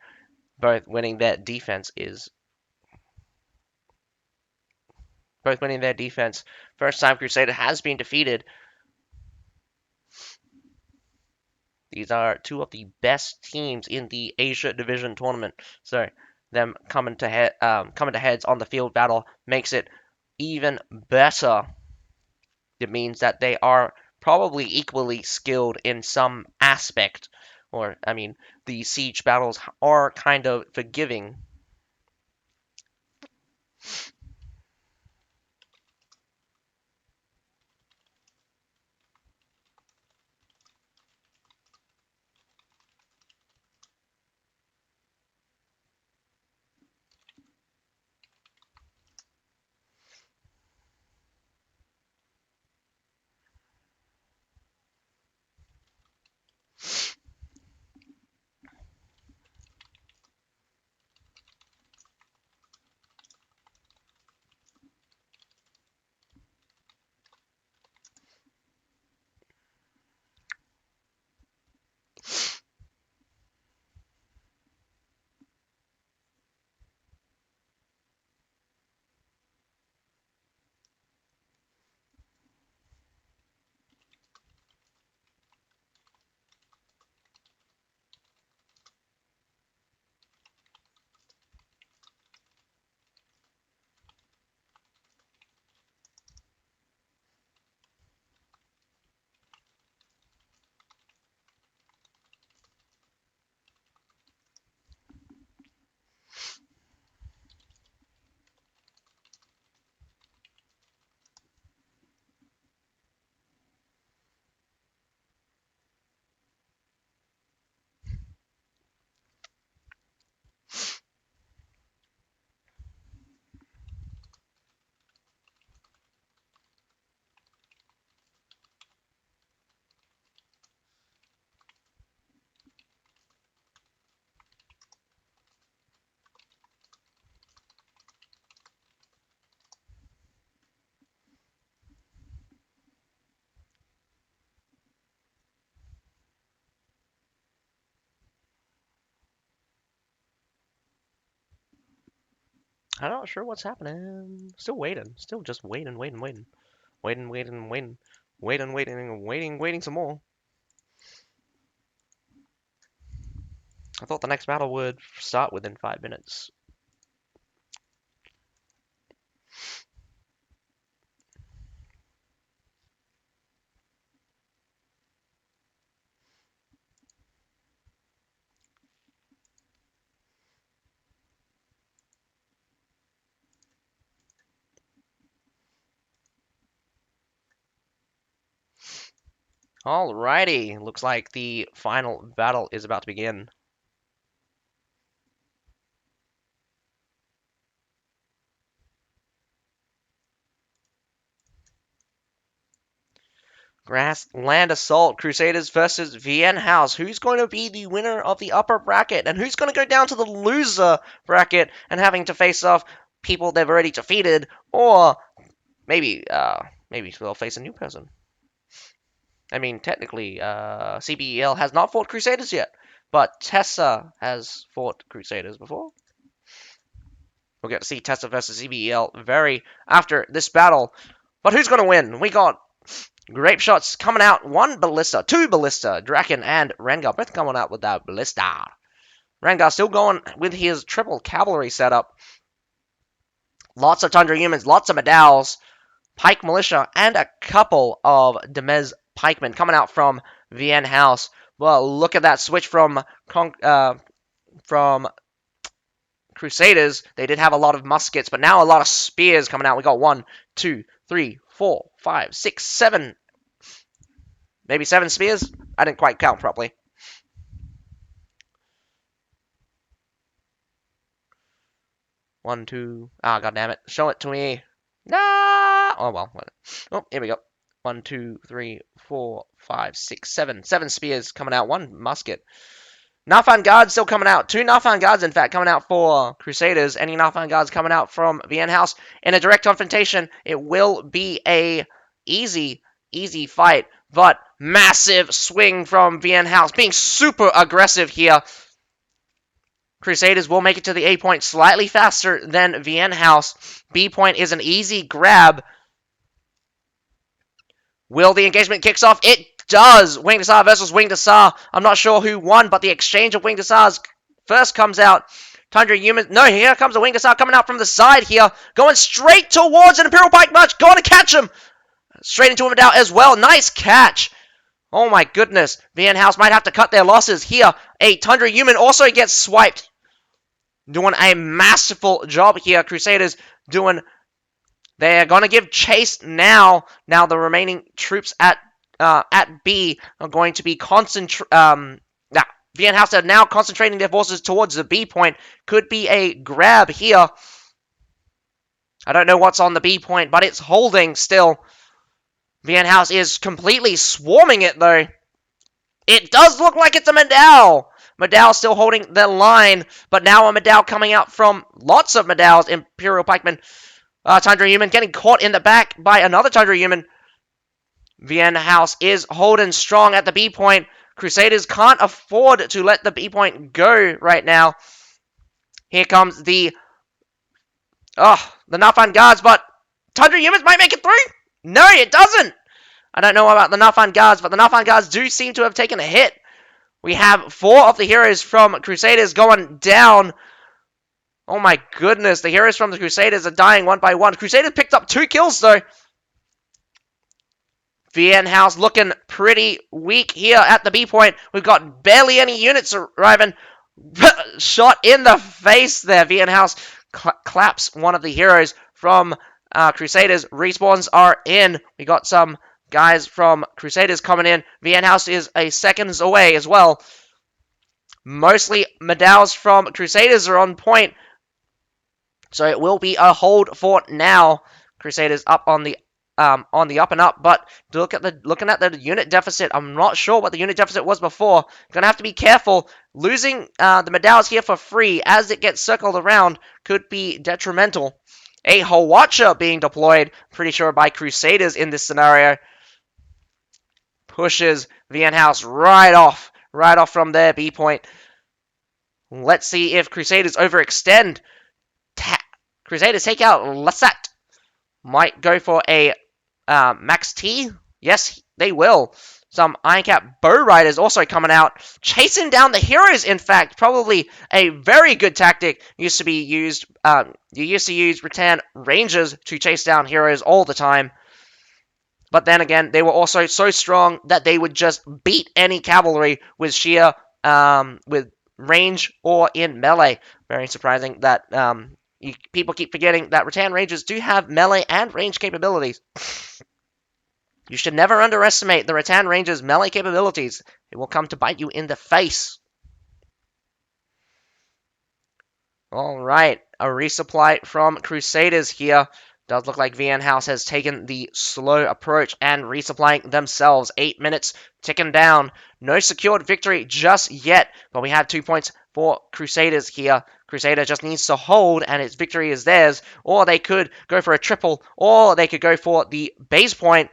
both winning their defense is both winning their defense. First time Crusader has been defeated. These are two of the best teams in the Asia Division tournament. So them coming to heads on the field battle makes it even better. It means that they are probably equally skilled in some aspect. Or, I mean, the siege battles are kind of forgiving. I'm not sure what's happening. Still waiting. Still just waiting, waiting, waiting. Waiting, waiting, waiting. Waiting, waiting, waiting, waiting some more. I thought the next battle would start within 5 minutes. Alrighty, looks like the final battle is about to begin. Grassland Assault Crusaders versus Vienne House. Who's going to be the winner of the upper bracket? And who's going to go down to the loser bracket and having to face off people they've already defeated? Or maybe they'll face a new person. I mean, technically, CBL has not fought Crusaders yet, but Tessa has fought Crusaders before. We'll get to see Tessa versus CBL very after this battle. But who's going to win? We got Grape Shots coming out. One Ballista, two Ballista. Draken and Rengar both coming out with that Ballista. Rengar still going with his triple cavalry setup. Lots of Tundra Humans, lots of Medals, Pike Militia, and a couple of Demez Pikemen coming out from Vienne House. Well, look at that switch from Crusaders. They did have a lot of muskets, but now a lot of spears coming out. We got 1, 2, 3, 4, 5, 6, 7. Maybe 7 spears? I didn't quite count properly. One, two. Ah, god damn it. Show it to me. Nah. Oh, well. Oh, here we go. 1, 2, 3, 4, 5, 6, 7. 7 spears coming out. 1 musket. Nafan Guards still coming out. 2 Nafan Guards, in fact, coming out for Crusaders. Any Nafan Guards coming out from Vienne House. In a direct confrontation, it will be a easy fight. But massive swing from Vienne House. Being super aggressive here. Crusaders will make it to the A point slightly faster than Vienne House. B point is an easy grab. Will the engagement kicks off? It does! Wing Desar versus Wing Desar. I'm not sure who won, but the exchange of Wing Desars first comes out. Tundra Humans. No, here comes a Wing Desar coming out from the side here. Going straight towards an Imperial Pike March. Going to catch him. Straight into a Medal as well. Nice catch. Oh my goodness. Vienne House might have to cut their losses here. A Tundra Human also gets swiped. Doing a masterful job here. Crusaders doing... They're going to give chase now. Now the remaining troops at B are going to be Vienne House are now concentrating their forces towards the B point. Could be a grab here. I don't know what's on the B point, but it's holding still. Vienne House is completely swarming it, though. It does look like it's a Medal. Medal still holding the line, but now a Medal coming out from lots of Medals. Imperial Pikemen. Tundra Human getting caught in the back by another Tundra Human. Vienne House is holding strong at the B point. Crusaders can't afford to let the B point go right now. Here comes the Nafan Guards, but Tundra Humans might make it through. No, it doesn't. I don't know about the Nafan Guards, but the Nafan Guards do seem to have taken a hit. We have 4 of the heroes from Crusaders going down. Oh my goodness, the heroes from the Crusaders are dying one by one. Crusaders picked up 2 kills, though. Vienne House looking pretty weak here at the B point. We've got barely any units arriving. Shot in the face there. Vienne House claps one of the heroes from Crusaders. Respawns are in. We got some guys from Crusaders coming in. Vienne House is a seconds away as well. Mostly Medals from Crusaders are on point. So it will be a hold for now. Crusaders up on the up and up, but looking at the unit deficit, I'm not sure what the unit deficit was before. Gonna have to be careful. Losing the Medals here for free as it gets circled around could be detrimental. A Hawatcher being deployed, pretty sure by Crusaders in this scenario, pushes Vienne House right off from their B point. Let's see if Crusaders overextend. Crusaders take out Lassat. Might go for a Max T. Yes, they will. Some Ironcap Bow Riders also coming out. Chasing down the heroes, in fact. Probably a very good tactic. You used to use Rattan Rangers to chase down heroes all the time. But then again, they were also so strong that they would just beat any cavalry with sheer with range or in melee. Very surprising that people keep forgetting that Rattan Rangers do have melee and range capabilities. You should never underestimate the Rattan Ranger's melee capabilities. It will come to bite you in the face. Alright, a resupply from Crusaders here. Does look like VN House has taken the slow approach and resupplying themselves. 8 minutes ticking down. No secured victory just yet, but we have 2 points for Crusaders here. Crusader just needs to hold and its victory is theirs. Or they could go for a triple, or they could go for the base point.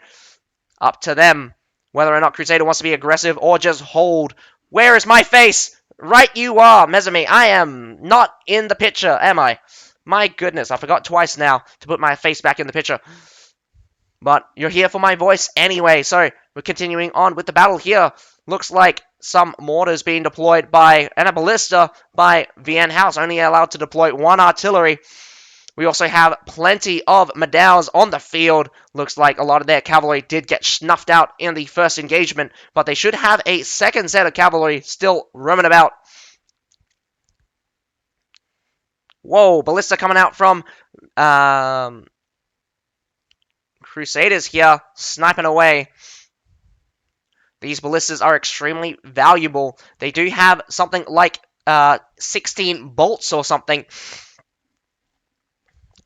Up to them. Whether or not Crusader wants to be aggressive or just hold. Where is my face? Right you are, Mesame. I am not in the picture, am I? My goodness, I forgot twice now to put my face back in the picture. But you're here for my voice anyway, so we're continuing on with the battle here. Looks like some mortars being deployed by, and a ballista by VN House, only allowed to deploy 1 artillery. We also have plenty of Medaus on the field. Looks like a lot of their cavalry did get snuffed out in the first engagement, but they should have a second set of cavalry still roaming about. Whoa, ballista coming out from Crusaders here, sniping away. These ballistas are extremely valuable. They do have something like 16 bolts or something.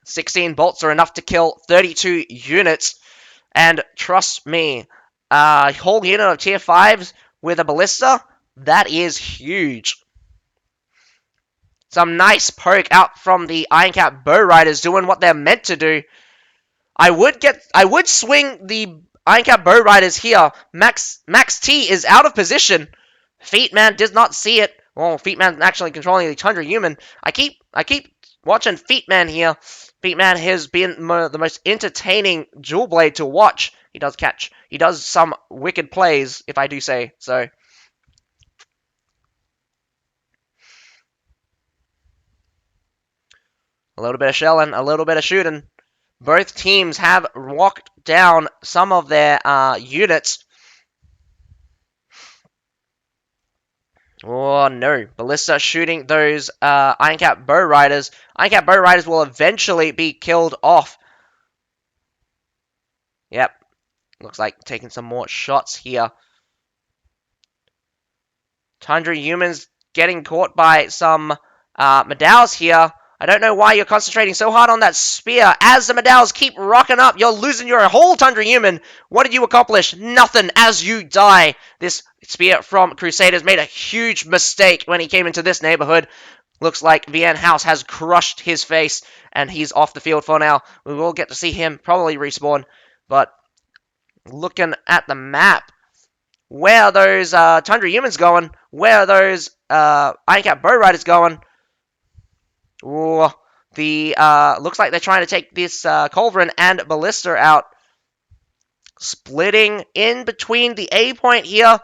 16 bolts are enough to kill 32 units. And trust me, a whole unit of tier 5s with a ballista, that is huge. Some nice poke out from the Ironcap Bow Riders doing what they're meant to do. I would swing the Ironcap Bow Riders here. Max T is out of position. Feetman does not see it. Well, Feetman's actually controlling the Tundra Human. I keep watching Feetman here. Feetman has been the most entertaining dual blade to watch. He does some wicked plays, if I do say so. A little bit of shelling, a little bit of shooting. Both teams have walked down some of their units. Oh no, Ballista shooting those Ironcap Bow Riders. Ironcap Bow Riders will eventually be killed off. Yep, looks like taking some more shots here. Tundra Humans getting caught by some Medaus here. I don't know why you're concentrating so hard on that spear. As the Medaus keep rocking up, you're losing your whole Tundra Human. What did you accomplish? Nothing as you die. This spear from Crusaders made a huge mistake when he came into this neighborhood. Looks like VN House has crushed his face, and he's off the field for now. We will get to see him probably respawn, but looking at the map, where are those Tundra Humans going? Where are those Ironcap Bow Riders going? Ooh, looks like they're trying to take this Culverin and Ballista out. Splitting in between the A point here.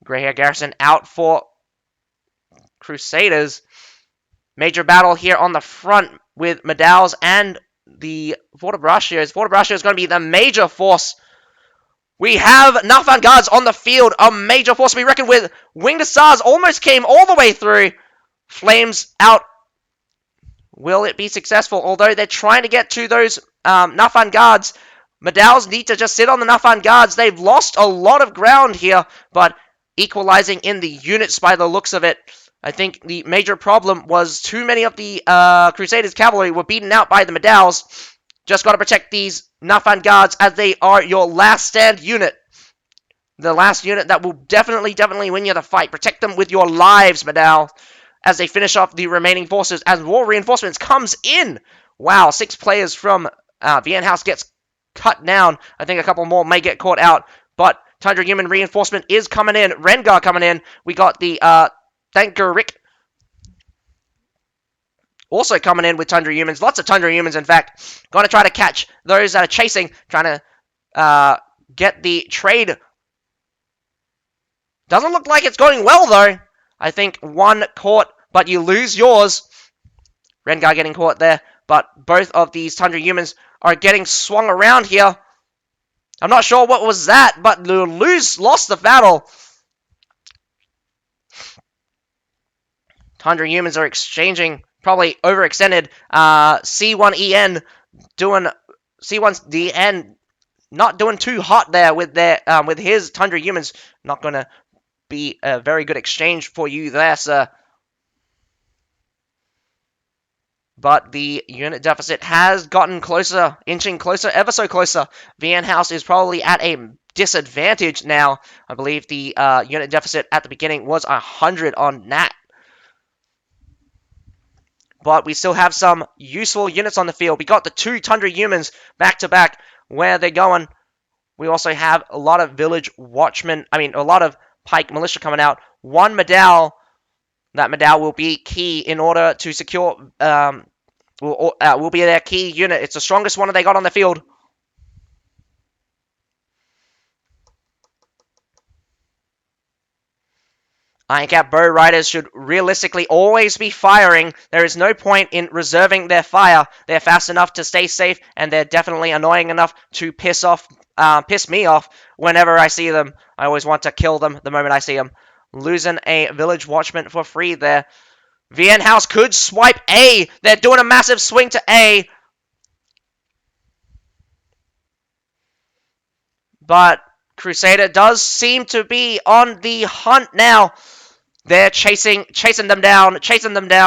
Greyhair Garrison out for Crusaders. Major battle here on the front with Medaus and the Fortebracios. Fortebraccio is going to be the major force. We have Nafan Guards on the field, a major force to be reckoned with. Winged Stars almost came all the way through. Flames out. Will it be successful? Although they're trying to get to those Nafan Guards. Medaus need to just sit on the Nafan Guards. They've lost a lot of ground here, but equalizing in the units by the looks of it. I think the major problem was too many of the Crusaders cavalry were beaten out by the Medaus. Just got to protect these Nafan Guards as they are your last stand unit. The last unit that will definitely win you the fight. Protect them with your lives, Medal, as they finish off the remaining forces as more reinforcements comes in. Wow, 6 players from VN House gets cut down. I think a couple more may get caught out, but Tundra Human reinforcement is coming in. Rengar coming in. We got the Thankerik also coming in with Tundra Humans. Lots of Tundra Humans, in fact. Going to try to catch those that are chasing. Trying to get the trade. Doesn't look like it's going well, though. I think one caught, but you lose yours. Rengar getting caught there. But both of these Tundra Humans are getting swung around here. I'm not sure what was that, but lost the battle. Tundra Humans are exchanging probably overextended. C1EN doing C1DN not doing too hot there with their with his Tundra humans. Not gonna be a very good exchange for you there, sir. But the unit deficit has gotten closer, inching closer, ever so closer. VN House is probably at a disadvantage now. I believe the unit deficit at the beginning was 100 on Nat. But we still have some useful units on the field. We got the 2 Tundra humans back to back. Where they're going. We also have a lot of village watchmen. I mean, a lot of pike militia coming out. 1 medal. That medal will be key in order to secure. Will be their key unit. It's the strongest one they got on the field. Ironcap bow riders should realistically always be firing. There is no point in reserving their fire. They're fast enough to stay safe, and they're definitely annoying enough to piss me off whenever I see them. I always want to kill them the moment I see them. Losing a village watchman for free there. VN House could swipe A. They're doing a massive swing to A. But Crusader does seem to be on the hunt now. They're chasing them down.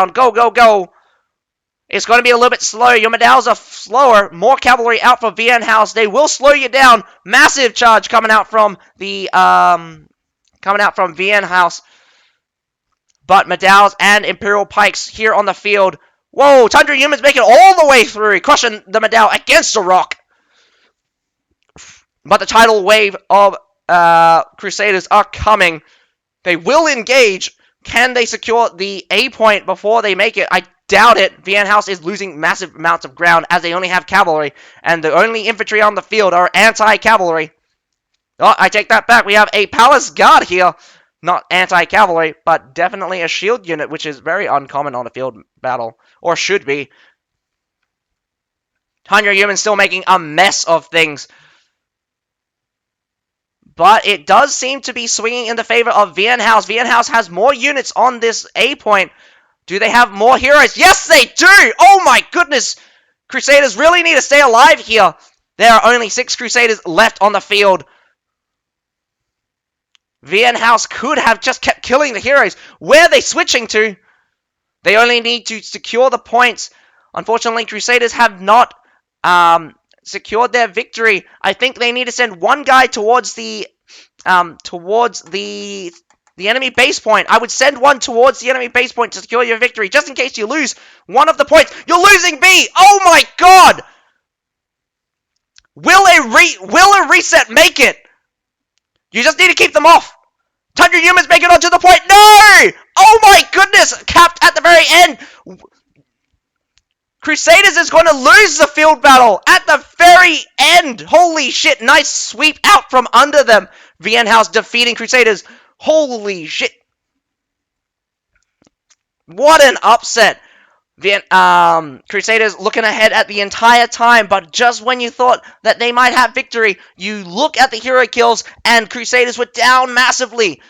Go, go, go. It's going to be a little bit slow. Your medals are slower. More cavalry out for VN House. They will slow you down. Massive charge coming out from VN House. But medals and Imperial Pikes here on the field. Whoa, Tundra humans making it all the way through, crushing the medal against a rock. But the tidal wave of Crusaders are coming. They will engage. Can they secure the A point before they make it? I doubt it. VN House is losing massive amounts of ground as they only have cavalry. And the only infantry on the field are anti-cavalry. Oh, I take that back. We have a palace guard here. Not anti-cavalry, but definitely a shield unit, which is very uncommon on a field battle. Or should be. 100 humans still making a mess of things. But it does seem to be swinging in the favor of VN House. VN House has more units on this A point. Do they have more heroes? Yes, they do! Oh my goodness! Crusaders really need to stay alive here. There are only 6 Crusaders left on the field. VN House could have just kept killing the heroes. Where are they switching to? They only need to secure the points. Unfortunately, Crusaders have not secured their victory. I think they need to send one guy towards the enemy base point. I would send one towards the enemy base point to secure your victory, just in case you lose one of the points. You're losing B. Oh my god! Will a reset make it? You just need to keep them off. 100 humans make it onto the point. No! Oh my goodness! Capped at the very end. Crusaders is going to lose the field battle at the very end. Holy shit. Nice sweep out from under them. VN House defeating Crusaders. Holy shit. What an upset. Crusaders looking ahead at the entire time, but just when you thought that they might have victory, you look at the hero kills, and Crusaders were down massively.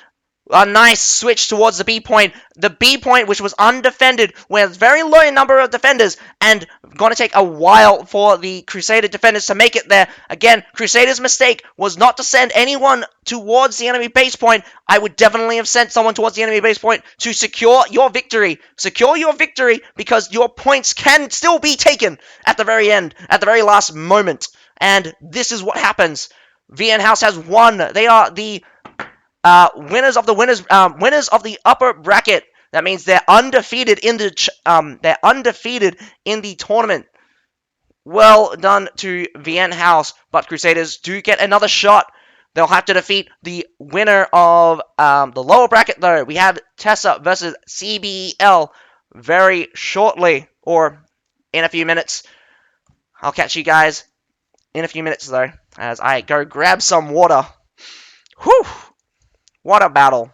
A nice switch towards the B point. The B point, which was undefended, with a very low number of defenders, and going to take a while for the Crusader defenders to make it there. Again, Crusader's mistake was not to send anyone towards the enemy base point. I would definitely have sent someone towards the enemy base point to secure your victory. Secure your victory, because your points can still be taken at the very end, at the very last moment. And this is what happens. VN House has won. They are the winners of the upper bracket. That means they're undefeated in the tournament. Well done to VN House, but Crusaders do get another shot. They'll have to defeat the winner of the lower bracket, though. We have Tessa versus CBL very shortly, or in a few minutes. I'll catch you guys in a few minutes, though, as I go grab some water. Whew! What a battle.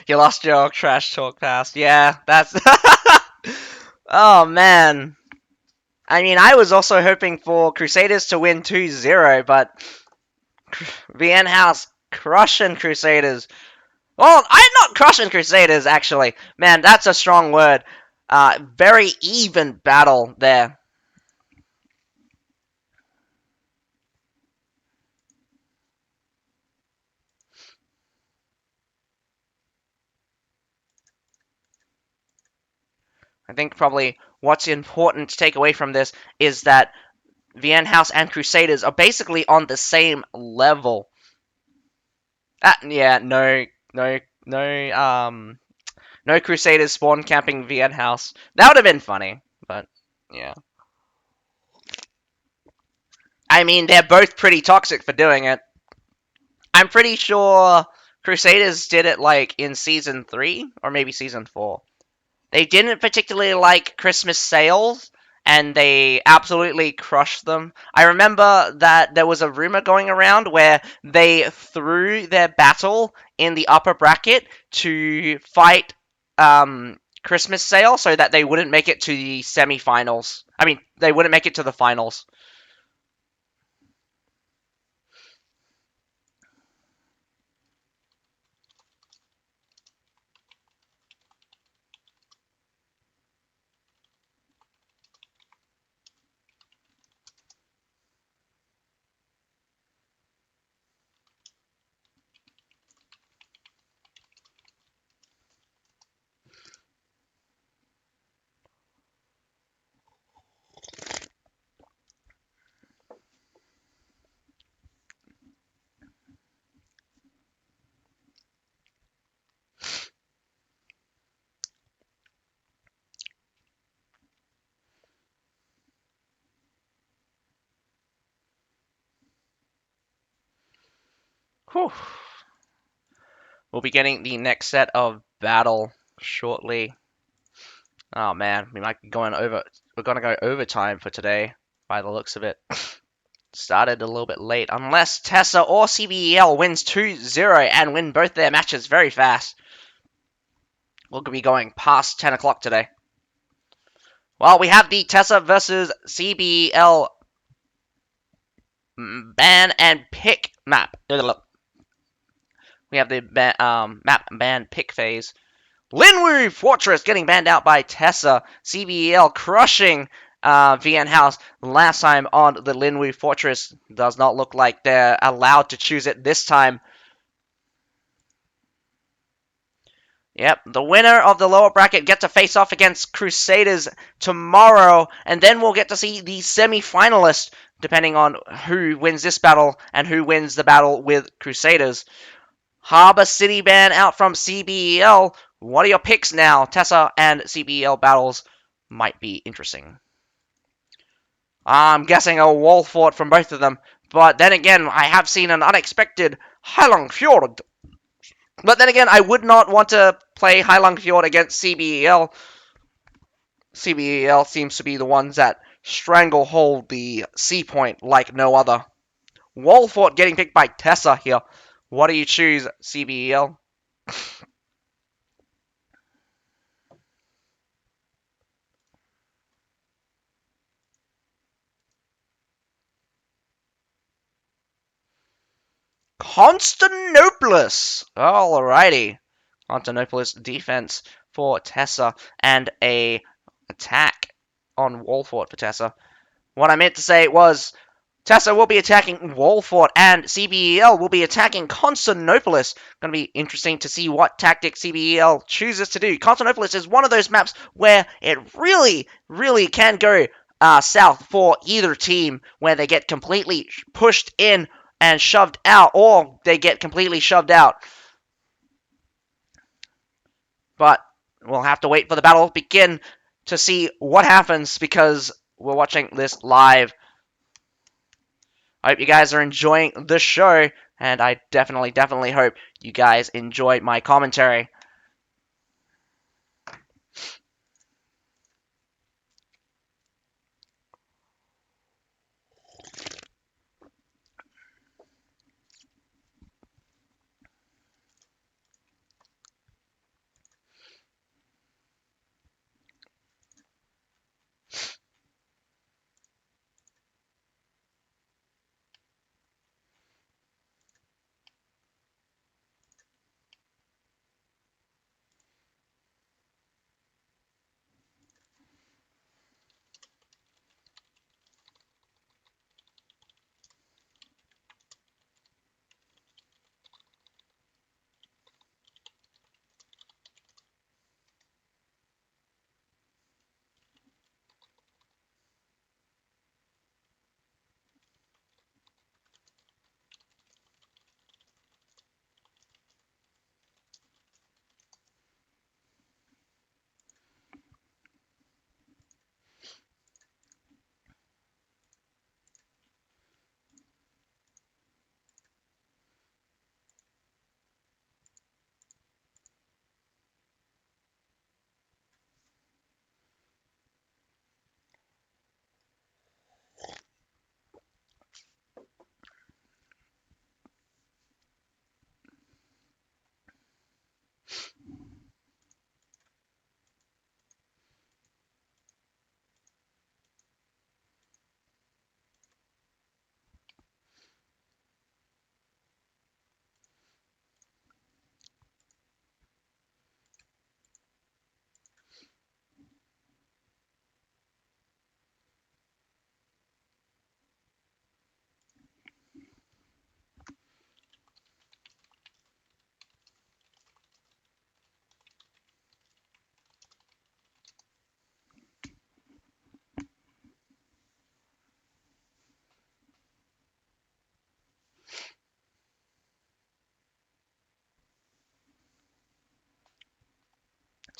You lost your trash talk pass. Yeah, that's. Oh man. I mean, I was also hoping for Crusaders to win 2-0, but VN House crushing Crusaders. Well, I'm not crushing Crusaders, actually. Man, that's a strong word. Very even battle there. I think probably what's important to take away from this is that VN House and Crusaders are basically on the same level. Yeah, no Crusaders spawn camping VN House. That would have been funny, but yeah. I mean, they're both pretty toxic for doing it. I'm pretty sure Crusaders did it like in season 3 or maybe season 4. They didn't particularly like Christmas sales and they absolutely crushed them. I remember that there was a rumor going around where they threw their battle in the upper bracket to fight Christmas sale so that they wouldn't make it to the semifinals. I mean, they wouldn't make it to the finals. Whew. We'll be getting the next set of battle shortly. Oh man, we might be going over. We're gonna go overtime for today, by the looks of it. Started a little bit late, unless Tessa or CBL wins 2-0 and win both their matches very fast. We'll be going past 10 o'clock today. Well, we have the Tessa versus CBL ban and pick map. We have the map ban pick phase. Linwu Fortress getting banned out by Tessa. CBL crushing VN House last time on the Linwu Fortress. Does not look like they're allowed to choose it this time. Yep, the winner of the lower bracket gets to face off against Crusaders tomorrow, and then we'll get to see the semi-finalist, depending on who wins this battle and who wins the battle with Crusaders. Harbor City ban out from CBL. What are your picks now? Tessa and CBL battles might be interesting. I'm guessing a wall fort from both of them, but then again, I have seen an unexpected Heilong Fjord. But then again, I would not want to play Heilong Fjord against CBL. CBL seems to be the ones that stranglehold the C point like no other. Wall fort getting picked by Tessa here. What do you choose, CBL? Constantinopolis! Alrighty. Constantinopolis defense for Tessa and a attack on Wallfort for Tessa. What I meant to say was Tessa will be attacking Wallfort and CBEL will be attacking Constantinopolis. Going to be interesting to see what tactic CBEL chooses to do. Constantinopolis is one of those maps where it really, really can go south for either team, where they get completely pushed in and shoved out, or they get completely shoved out. But we'll have to wait for the battle to begin to see what happens because we're watching this live. I hope you guys are enjoying the show, and I definitely hope you guys enjoy my commentary.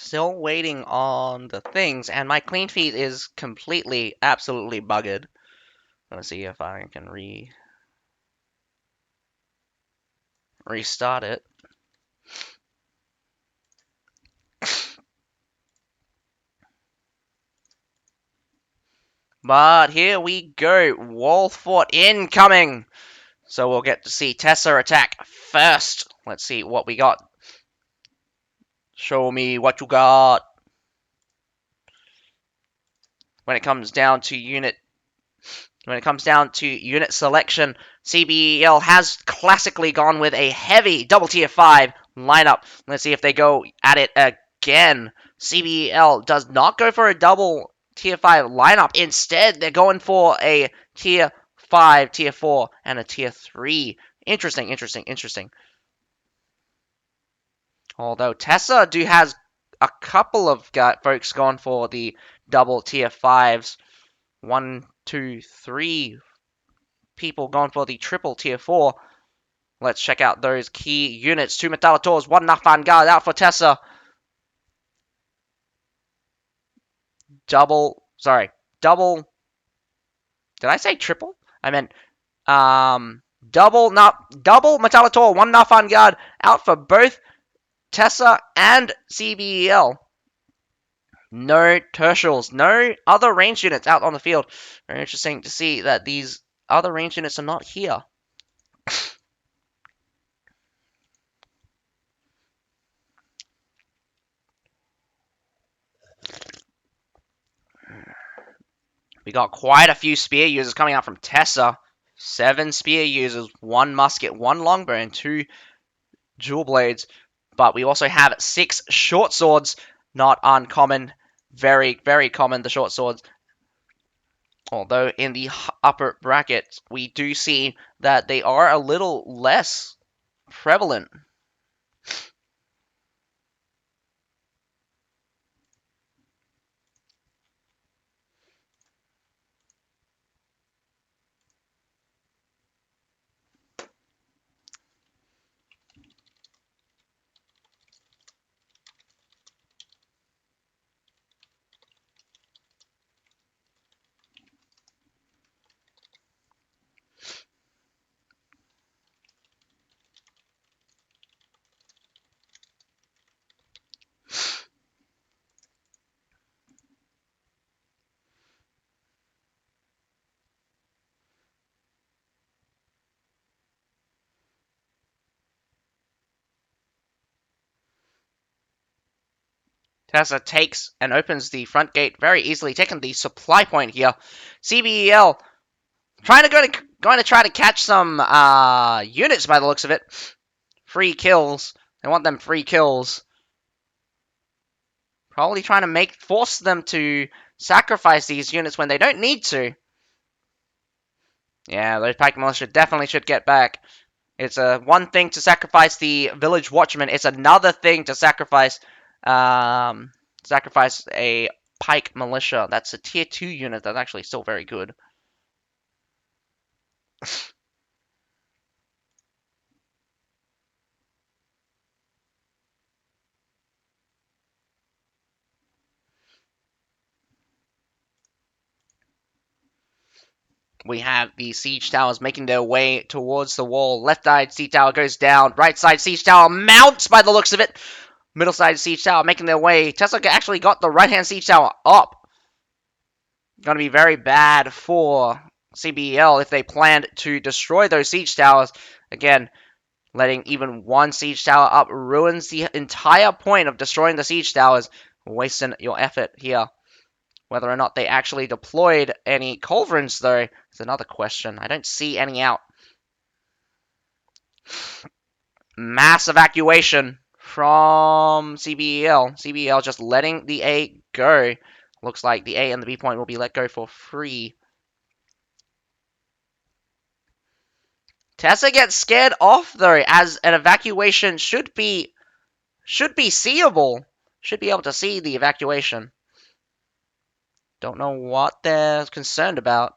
Still waiting on the things, and my clean feed is completely, absolutely buggered. Let's see if I can restart it. But here we go. Wall fort incoming. So we'll get to see Tessa attack first. Let's see what we got. Show me what you got. When it comes down to unit selection, CBL has classically gone with a heavy double tier 5 lineup. Let's see if they go at it again. CBL does not go for a double tier 5 lineup. Instead, they're going for a tier 5, tier 4, and a tier 3. Interesting, interesting, interesting. Although Tessa has a couple of folks gone for the double tier 5s. 1, 2, 3 people gone for the triple tier 4. Let's check out those key units. 2 Metallators, 1 Nafan Guard out for Tessa. Double. Did I say triple? I meant double Metallitor, 1 Nafan Guard out for both Tessa and CBL. No tertials, no other range units out on the field. Very interesting to see that these other range units are not here. We got quite a few spear users coming out from Tessa. 7 spear users, 1 musket, 1 longbow, and 2 dual blades. But we also have 6 short swords. Not uncommon. Very, very common, the short swords. Although in the upper brackets, we do see that they are a little less prevalent. Tessa takes and opens the front gate very easily, taking the supply point here. CBEL going to try to catch some units by the looks of it. Free kills. They want them free kills. Probably trying to force them to sacrifice these units when they don't need to. Yeah, those Pike Militia definitely should get back. It's one thing to sacrifice the village watchman. It's another thing to sacrifice a Pike Militia. That's a tier 2 unit that's actually still very good. We have the siege towers making their way towards the wall. Left side siege tower goes down. Right side siege tower mounts by the looks of it. Middle side siege tower making their way. Tesla actually got the right hand siege tower up. Going to be very bad for CBL if they planned to destroy those siege towers. Again, letting even one siege tower up ruins the entire point of destroying the siege towers. Wasting your effort here. Whether or not they actually deployed any culverins, though, is another question. I don't see any out. Mass evacuation from CBEL. CBEL just letting the A go. Looks like the A and the B point will be let go for free. Tessa gets scared off, though, as an evacuation should be seeable. Should be able to see the evacuation. Don't know what they're concerned about.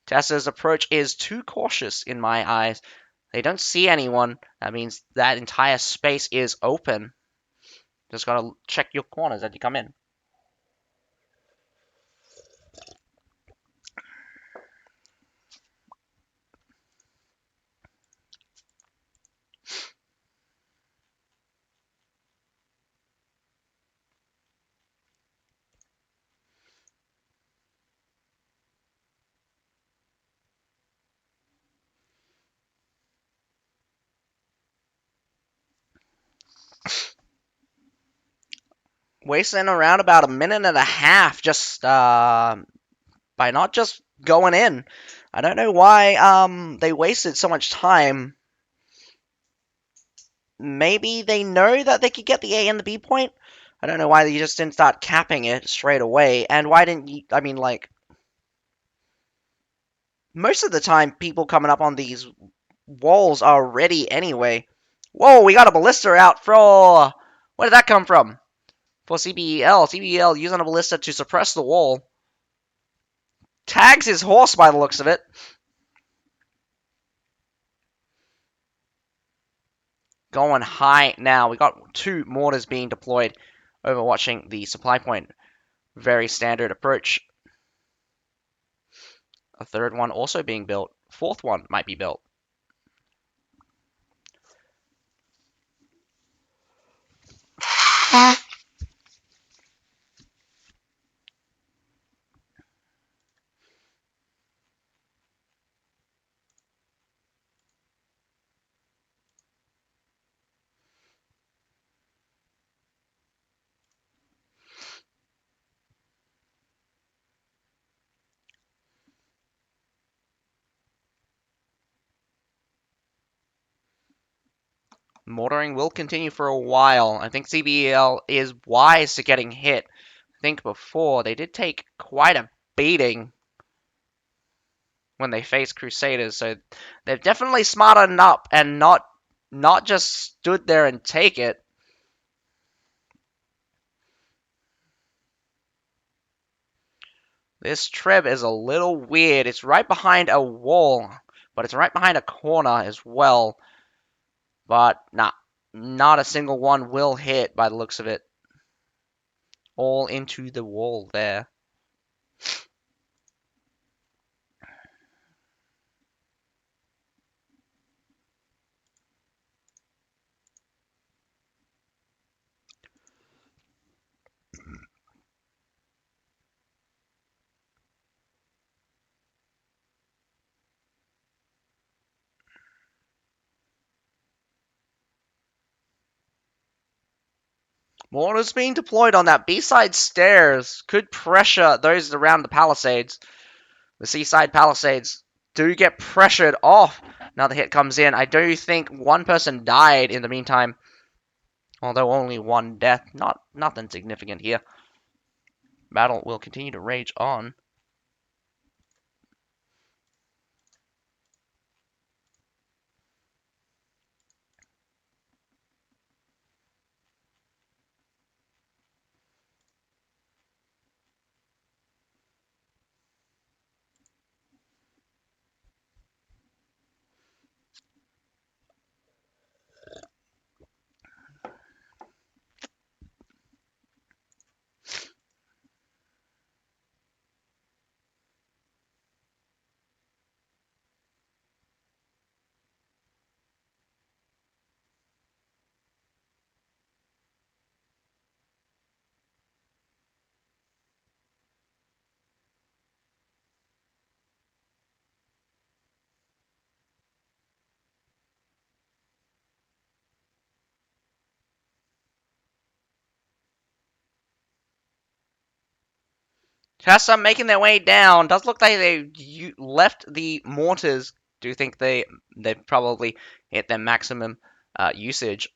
Tessa's approach is too cautious in my eyes. They don't see anyone. That means that entire space is open. Just gotta check your corners as you come in. Wasting around about a minute and a half just by not just going in. I don't know why they wasted so much time. Maybe they know that they could get the A and the B point. I don't know why they just didn't start capping it straight away. And why didn't you? I mean, like, most of the time, people coming up on these walls are ready anyway. Whoa, we got a ballista out for. Where did that come from? For CBL. CBL using a ballista to suppress the wall. Tags his horse by the looks of it. Going high now. We got 2 mortars being deployed, overwatching the supply point. Very standard approach. A 3rd one also being built. 4th one might be built. Mortaring will continue for a while. I think CBL is wise to getting hit. I think before they did take quite a beating when they faced Crusaders, so they've definitely smartened up and not just stood there and take it. This trib is a little weird. It's right behind a wall, but it's right behind a corner as well. But nah, not a single one will hit by the looks of it. All into the wall there. Mortars being deployed on that B-side stairs could pressure those around the palisades. The seaside palisades do get pressured off. Now the hit comes in. I do think one person died in the meantime. Although only 1 death. Nothing significant here. Battle will continue to rage on. Tessa making their way down. Does look like they left the mortars. Do think they've probably hit their maximum usage.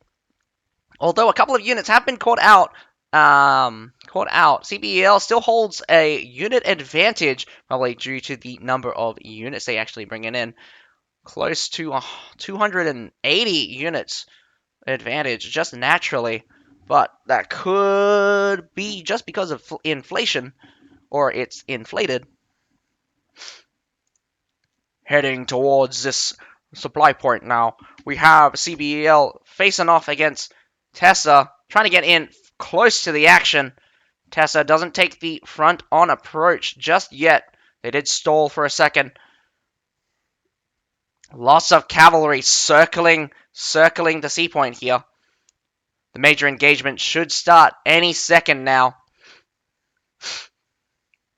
Although a couple of units have been caught out. CBL still holds a unit advantage, probably due to the number of units they actually bringing in. Close to 280 units advantage just naturally, but that could be just because of inflation, or it's inflated. Heading towards this supply point now. We have CBL facing off against Tessa, trying to get in close to the action. Tessa doesn't take the front-on approach just yet. They did stall for a second. Lots of cavalry circling the C point here. The major engagement should start any second now.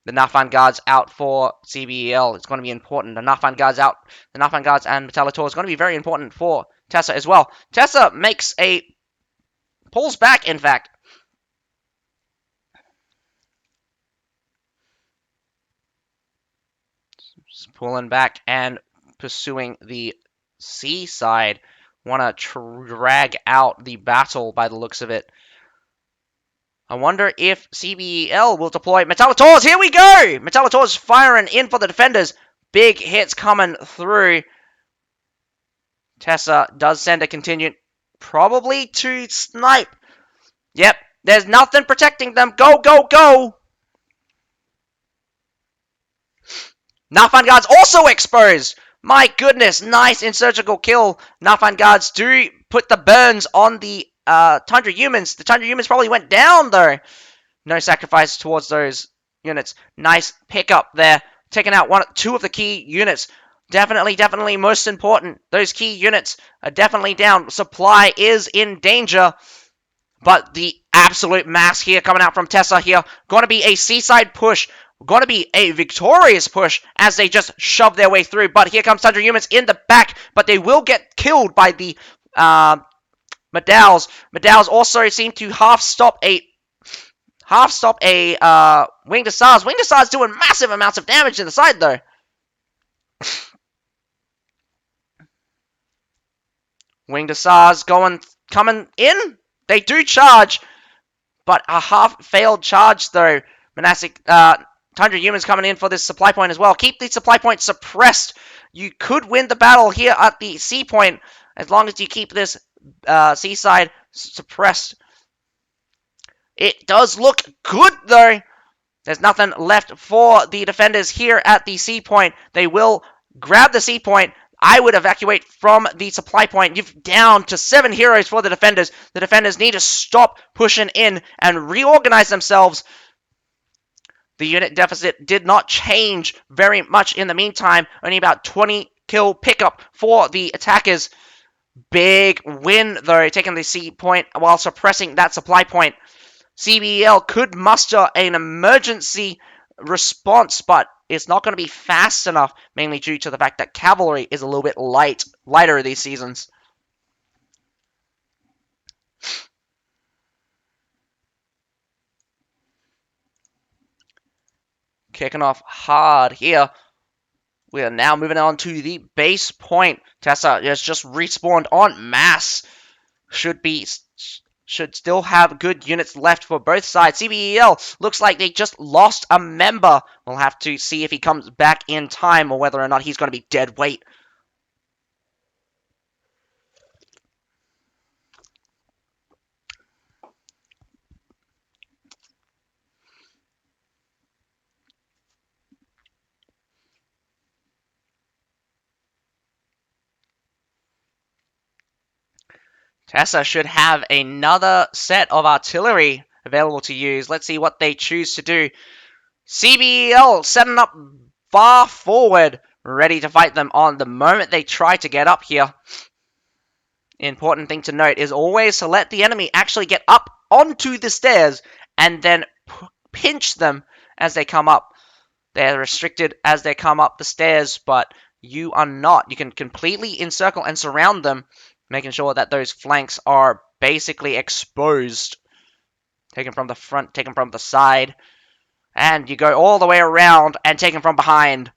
The Nafan Guards out for CBL. It's going to be important. The Nafan Guards out. The Nafan Guards and Metallitor is going to be very important for Tessa as well. Tessa pulls back, in fact. Just pulling back and pursuing the C side. Want to drag out the battle by the looks of it. I wonder if CBL will deploy Metallitors. Here we go! Metallitors firing in for the defenders. Big hits coming through. Tessa does send a contingent, probably to snipe. Yep, there's nothing protecting them. Go, go, go! Nafan Guards also exposed. My goodness, nice insurgical kill. Nafan Guards do put the burns on the Tundra humans. The Tundra humans probably went down, though. No sacrifice towards those units. Nice pickup there. Taking out two of the key units. Definitely most important. Those key units are definitely down. Supply is in danger. But the absolute mass here coming out from Tessa here. Going to be a seaside push. Going to be a victorious push as they just shove their way through. But here comes Tundra humans in the back. But they will get killed by the Medals. Medals also seem to half stop a Winged Hussars. Winged Hussars doing massive amounts of damage to the side, though. Winged Hussars coming in. They do charge, but a half-failed charge, though. Monastic Tundra humans coming in for this supply point as well. Keep the supply point suppressed. You could win the battle here at the C point as long as you keep this seaside suppressed. It does look good, though. There's nothing left for the defenders here at the C point. They will grab the C point. I would evacuate from the supply point. You've down to 7 heroes for the defenders. The defenders need to stop pushing in and reorganize themselves. The unit deficit did not change very much in the meantime. Only about 20 kill pickup for the attackers. Big win, though, taking the C point while suppressing that supply point. CBL could muster an emergency response, but it's not going to be fast enough, mainly due to the fact that cavalry is a little bit lighter these seasons. Kicking off hard here. We are now moving on to the base point. Tessa has just respawned en masse. Should still have good units left for both sides. CBL looks like they just lost a member. We'll have to see if he comes back in time or whether or not he's going to be dead weight. Tessa should have another set of artillery available to use. Let's see what they choose to do. CBL setting up far forward, ready to fight them on the moment they try to get up here. Important thing to note is always to let the enemy actually get up onto the stairs and then pinch them as they come up. They're restricted as they come up the stairs, but you are not. You can completely encircle and surround them, making sure that those flanks are basically exposed. Taken from the front, taken from the side. And you go all the way around and take them from behind.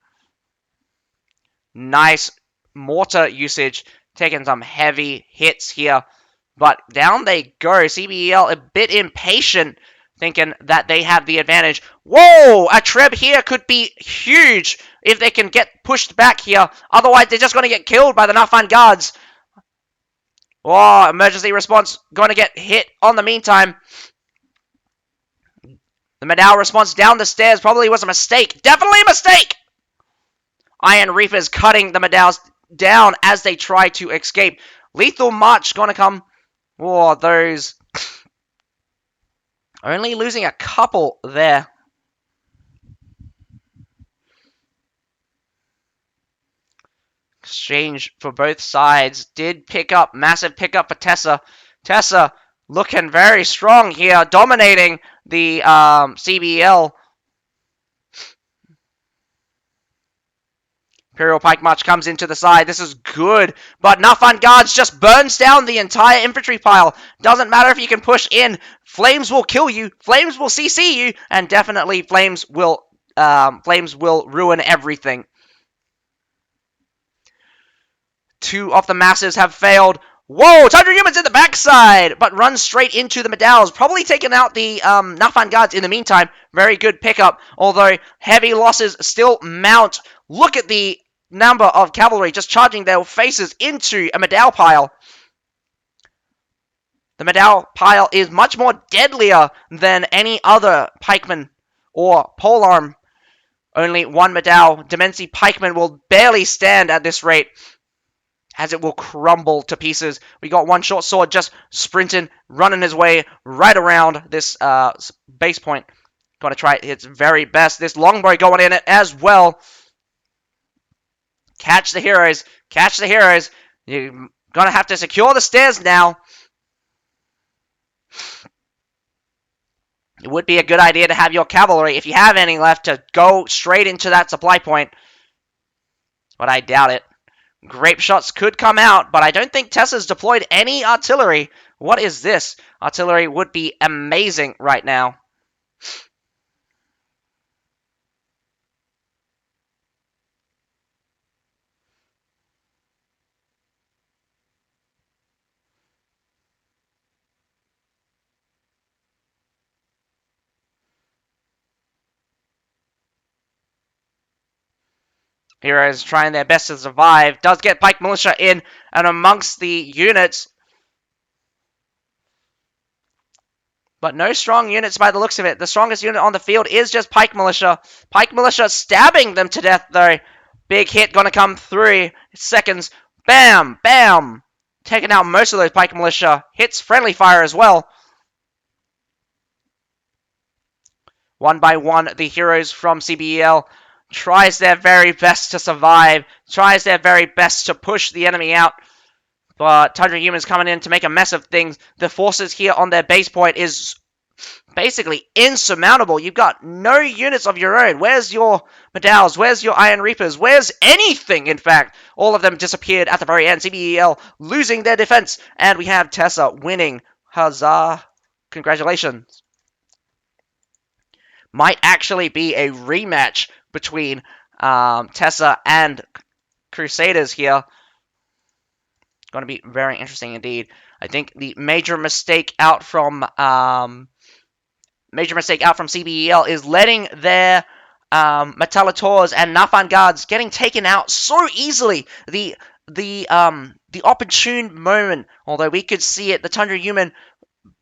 Nice mortar usage. Taking some heavy hits here. But down they go. CBL a bit impatient, thinking that they have the advantage. Whoa! A Treb here could be huge if they can get pushed back here. Otherwise, they're just going to get killed by the Nafan Guards. Oh, emergency response going to get hit on the meantime. The Medal response down the stairs probably was a mistake. Definitely a mistake! Iron Reapers cutting the Medals down as they try to escape. Lethal March gonna come. Oh, those only losing a couple there. Exchange for both sides. Did pick up. Massive pickup for Tessa. Tessa looking very strong here. Dominating the CBL. Imperial Pike March comes into the side. This is good. But Nafan Guards just burns down the entire infantry pile. Doesn't matter if you can push in. Flames will kill you. Flames will CC you. And definitely Flames will ruin everything. Two of the Massives have failed. Whoa, 100 humans in the backside, but runs straight into the Medals. Probably taking out the Nafan Guards in the meantime. Very good pickup, although heavy losses still mount. Look at the number of cavalry just charging their faces into a Medal pile. The Medal pile is much more deadlier than any other pikeman or polearm. Only one Medal. Demency pikeman will barely stand at this rate, as it will crumble to pieces. We got one short sword just sprinting, running his way right around this base point. Gonna try its very best. This longbow going in it as well. Catch the heroes. Catch the heroes. You're gonna have to secure the stairs now. It would be a good idea to have your cavalry, if you have any left, to go straight into that supply point. But I doubt it. Grape shots could come out, but I don't think Tessa's deployed any artillery. What is this? Artillery would be amazing right now. Heroes trying their best to survive. Does get Pike Militia in and amongst the units. But no strong units by the looks of it. The strongest unit on the field is just Pike Militia. Pike Militia stabbing them to death, though. Big hit gonna come 3 seconds. Bam! Bam! Taking out most of those Pike Militia. Hits friendly fire as well. One by one, the heroes from CBL tries their very best to survive. Tries their very best to push the enemy out. But Tundra Humans coming in to make a mess of things. The forces here on their base point is basically insurmountable. You've got no units of your own. Where's your Medals? Where's your Iron Reapers? Where's anything, in fact? All of them disappeared at the very end. CBEL losing their defense. And we have Tessa winning. Huzzah. Congratulations. Might actually be a rematch between Tessa and Crusaders here. Going to be very interesting indeed. I think the major mistake out from CBEL is letting their Metallators and Nafan Guards getting taken out so easily. The opportune moment, although we could see it, the Tundra Human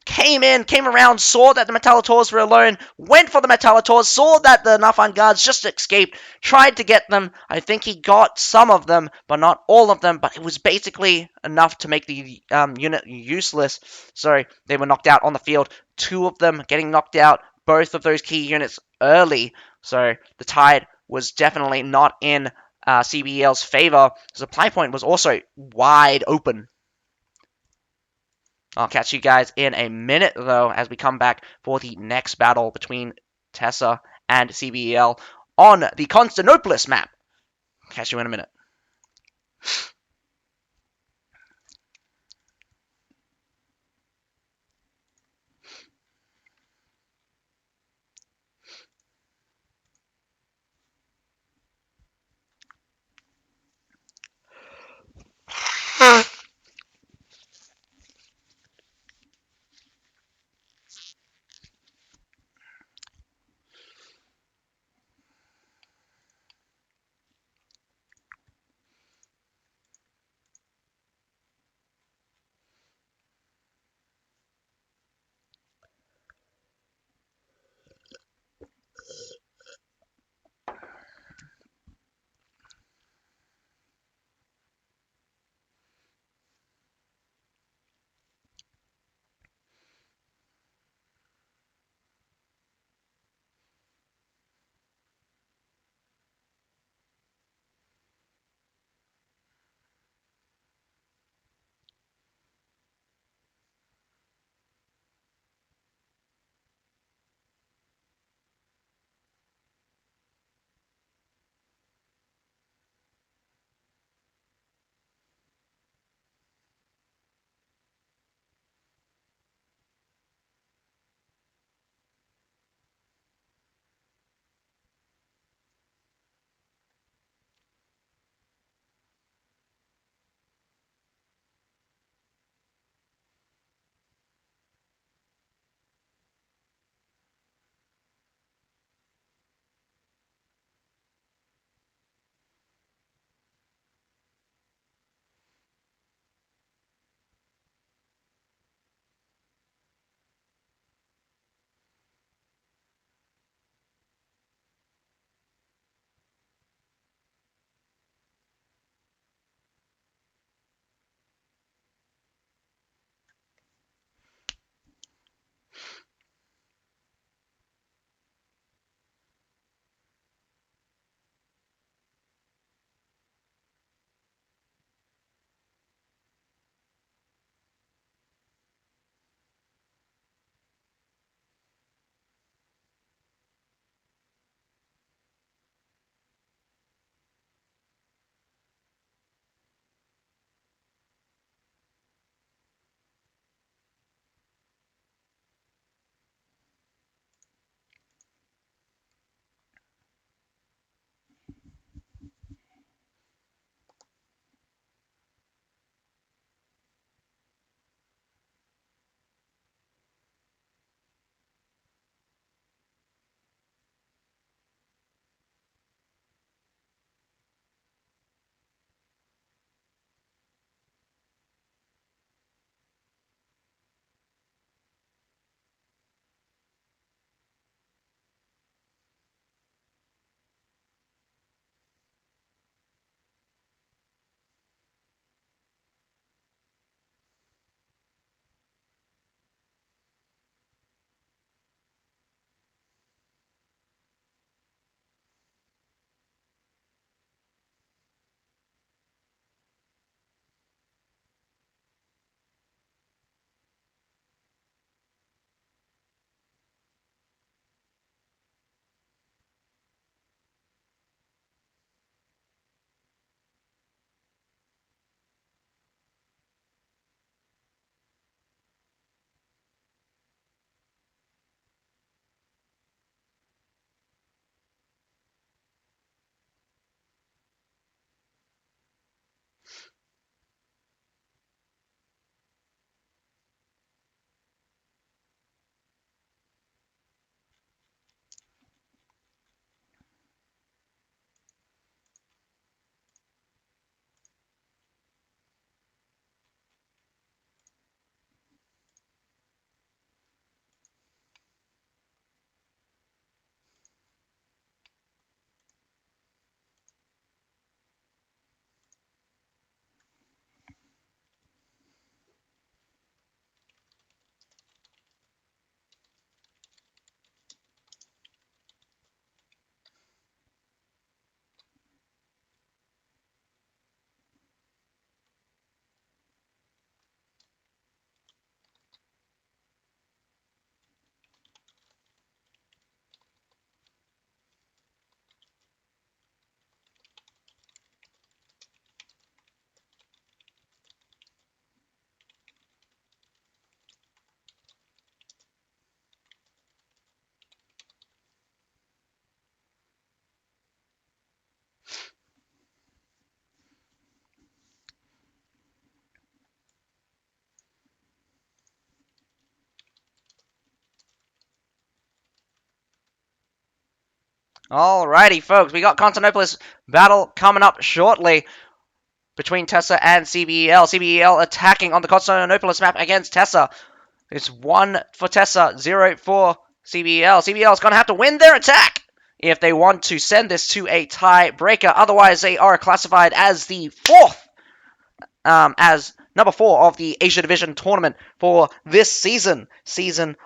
came around, saw that the Metallators were alone, went for the Metallators, saw that the Nafan Guards just escaped, tried to get them. I think he got some of them, but not all of them, but it was basically enough to make the unit useless. So they were knocked out on the field. 2 of them getting knocked out, both of those key units early. So the tide was definitely not in CBL's favor. The supply point was also wide open. I'll catch you guys in a minute, though, as we come back for the next battle between Tessa and CBEL on the Constantinopolis map. Catch you in a minute. Alrighty, folks, we got Constantinopolis battle coming up shortly between Tessa and CBL. CBL attacking on the Constantinopolis map against Tessa. It's 1 for Tessa, 0 for CBL. CBL is going to have to win their attack if they want to send this to a tiebreaker. Otherwise, they are classified as the fourth, as number 4 of the Asia Division tournament for this season. Season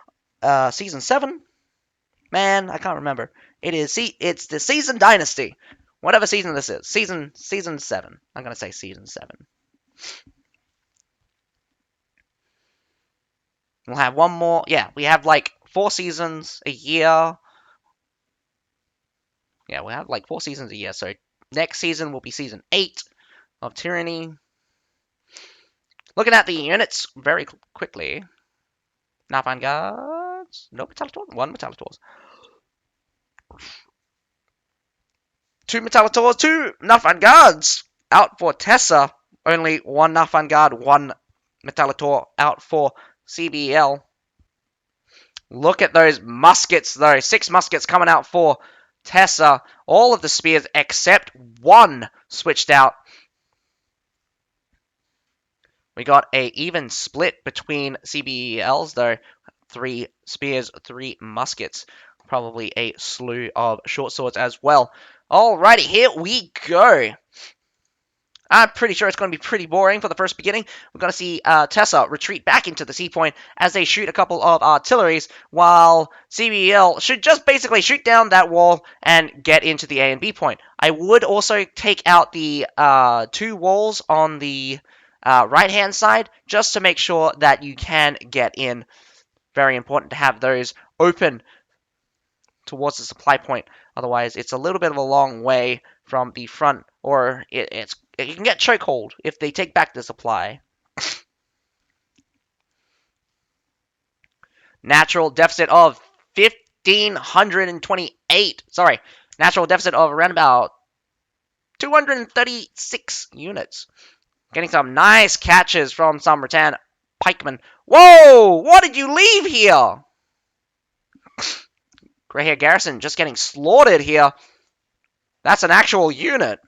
7? Man, I can't remember. It's the season Dynasty. Whatever season this is. Season 7. I'm going to say season 7. We'll have one more. Yeah, we have like 4 seasons a year. Yeah, we'll have like 4 seasons a year. So next season will be season 8 of Tyranny. Looking at the units very quickly. Nafan Guards. No Metallators. 1 Metallators. 2 Metallators. 2 Nafan Guards. Out for Tessa. Only 1 Nafan Guard. 1 Metallator out for CBL. Look at those muskets, though. 6 muskets coming out for Tessa. All of the spears except 1 switched out. We got a even split between CBLs, though. 3 spears, 3 muskets. Probably a slew of short swords as well. Alrighty, here we go. I'm pretty sure it's going to be pretty boring for the first beginning. We're going to see Tessa retreat back into the C point as they shoot a couple of artilleries, while CBL should just basically shoot down that wall and get into the A and B point. I would also take out the 2 walls on the right-hand side, just to make sure that you can get in. Very important to have those open towards the supply point. Otherwise, it's a little bit of a long way from the front, or it can get chokehold if they take back the supply. Natural deficit of 1,528. Sorry, natural deficit of around about 236 units. Getting some nice catches from some rattan pikemen. Whoa! What did you leave here? Greyhair Garrison just getting slaughtered here. That's an actual unit.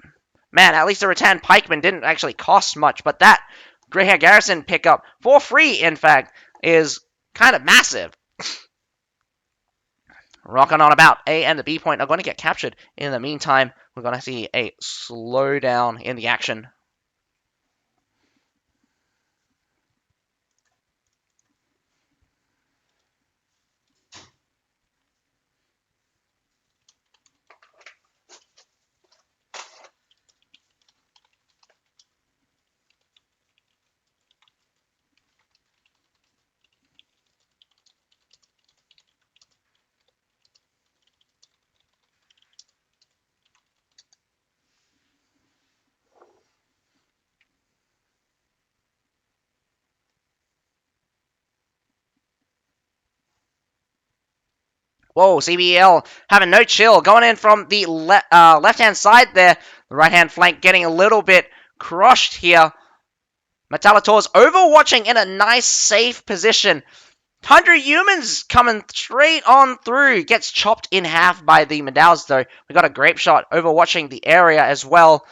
Man, at least the rattan pikeman didn't actually cost much, but that Greyhair Garrison pickup, for free, in fact, is kind of massive. Rocking on about. A and the B point are going to get captured. In the meantime, we're going to see a slowdown in the action. Whoa, CBL having no chill. Going in from the left-hand side there. The right-hand flank getting a little bit crushed here. Metallator's overwatching in a nice, safe position. 100 humans coming straight on through. Gets chopped in half by the Medaus, though. We got a grape shot overwatching the area as well.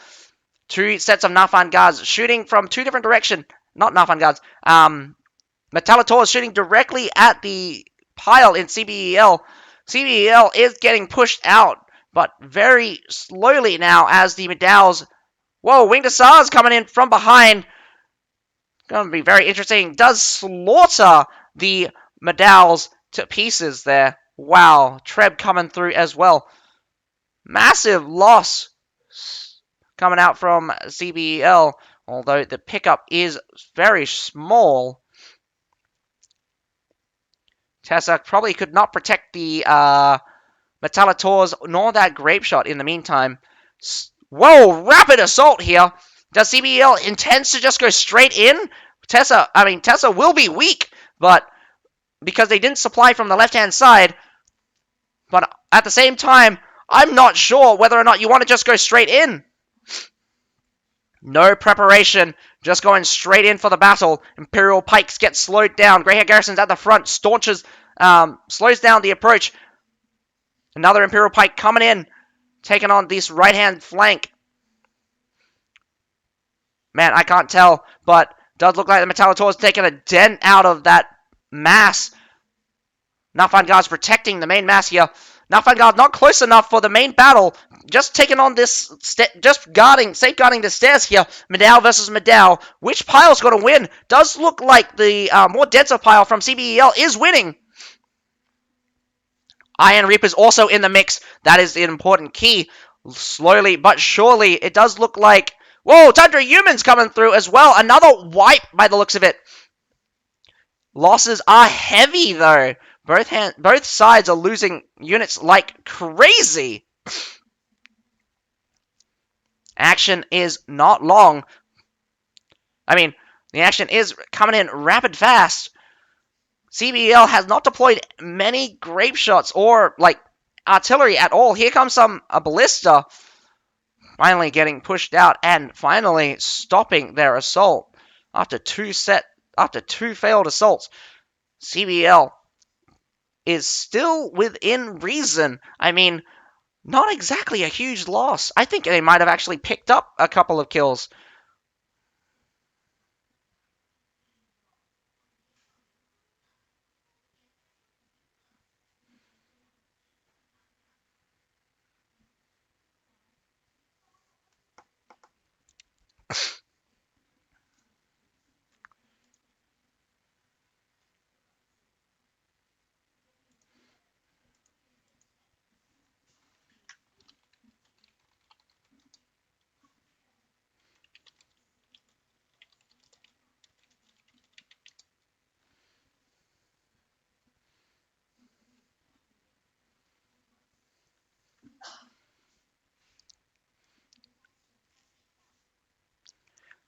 2 sets of Nafan guards shooting from 2 different directions. Not Nafan guards. Metallator is shooting directly at the pile in CBL. CBL is getting pushed out, but very slowly now as the Medaus. Whoa, Winged Hussars coming in from behind. Going to be very interesting. Does slaughter the Medaus to pieces there. Wow, Treb coming through as well. Massive loss coming out from CBL, although the pickup is very small. Tessa probably could not protect the Metallators nor that grape shot in the meantime. Whoa, rapid assault here. Does CBL intends to just go straight in? Tessa will be weak, but because they didn't supply from the left-hand side. But at the same time, I'm not sure whether or not you want to just go straight in. No preparation, just going straight in for the battle. Imperial Pikes get slowed down. Greyhair Garrison's at the front, staunches, slows down the approach. Another Imperial Pike coming in, taking on this right-hand flank. Man, I can't tell, but does look like the Metallotor is taking a dent out of that mass. Nafangard's protecting the main mass here. Nafangard not close enough for the main battle. Just taking on this, just safeguarding the stairs here. Medal versus Medal. Which pile's going to win? Does look like the more denser pile from CBL is winning. Iron Reaper's also in the mix. That is an important key. Slowly but surely, it does look like... Whoa, Tundra Humans coming through as well. Another wipe by the looks of it. Losses are heavy, though. Both sides are losing units like crazy. Action is not long. I mean, the action is coming in rapid fast. CBL has not deployed many grape shots or, like, artillery at all. Here comes a ballista. Finally getting pushed out and finally stopping their assault. After two failed assaults, CBL is still within reason. I mean, not exactly a huge loss. I think they might have actually picked up a couple of kills.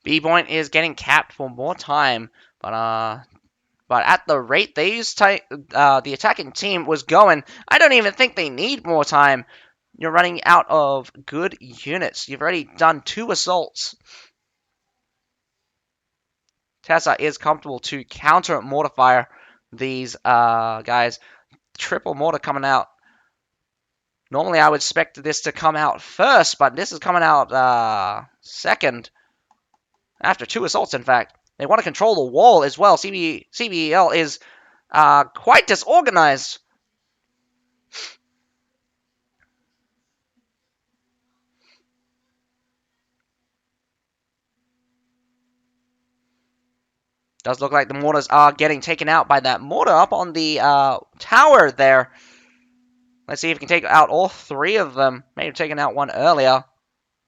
B-Point is getting capped for more time, but at the rate the attacking team was going, I don't even think they need more time. You're running out of good units. You've already done 2 assaults. Tessa is comfortable to counter mortar fire these guys. Triple mortar coming out. Normally I would expect this to come out first, but this is coming out second. After 2 assaults, in fact. They want to control the wall as well. CBL is quite disorganized. Does look like the mortars are getting taken out by that mortar up on the tower there. Let's see if we can take out all 3 of them. May have taken out one earlier.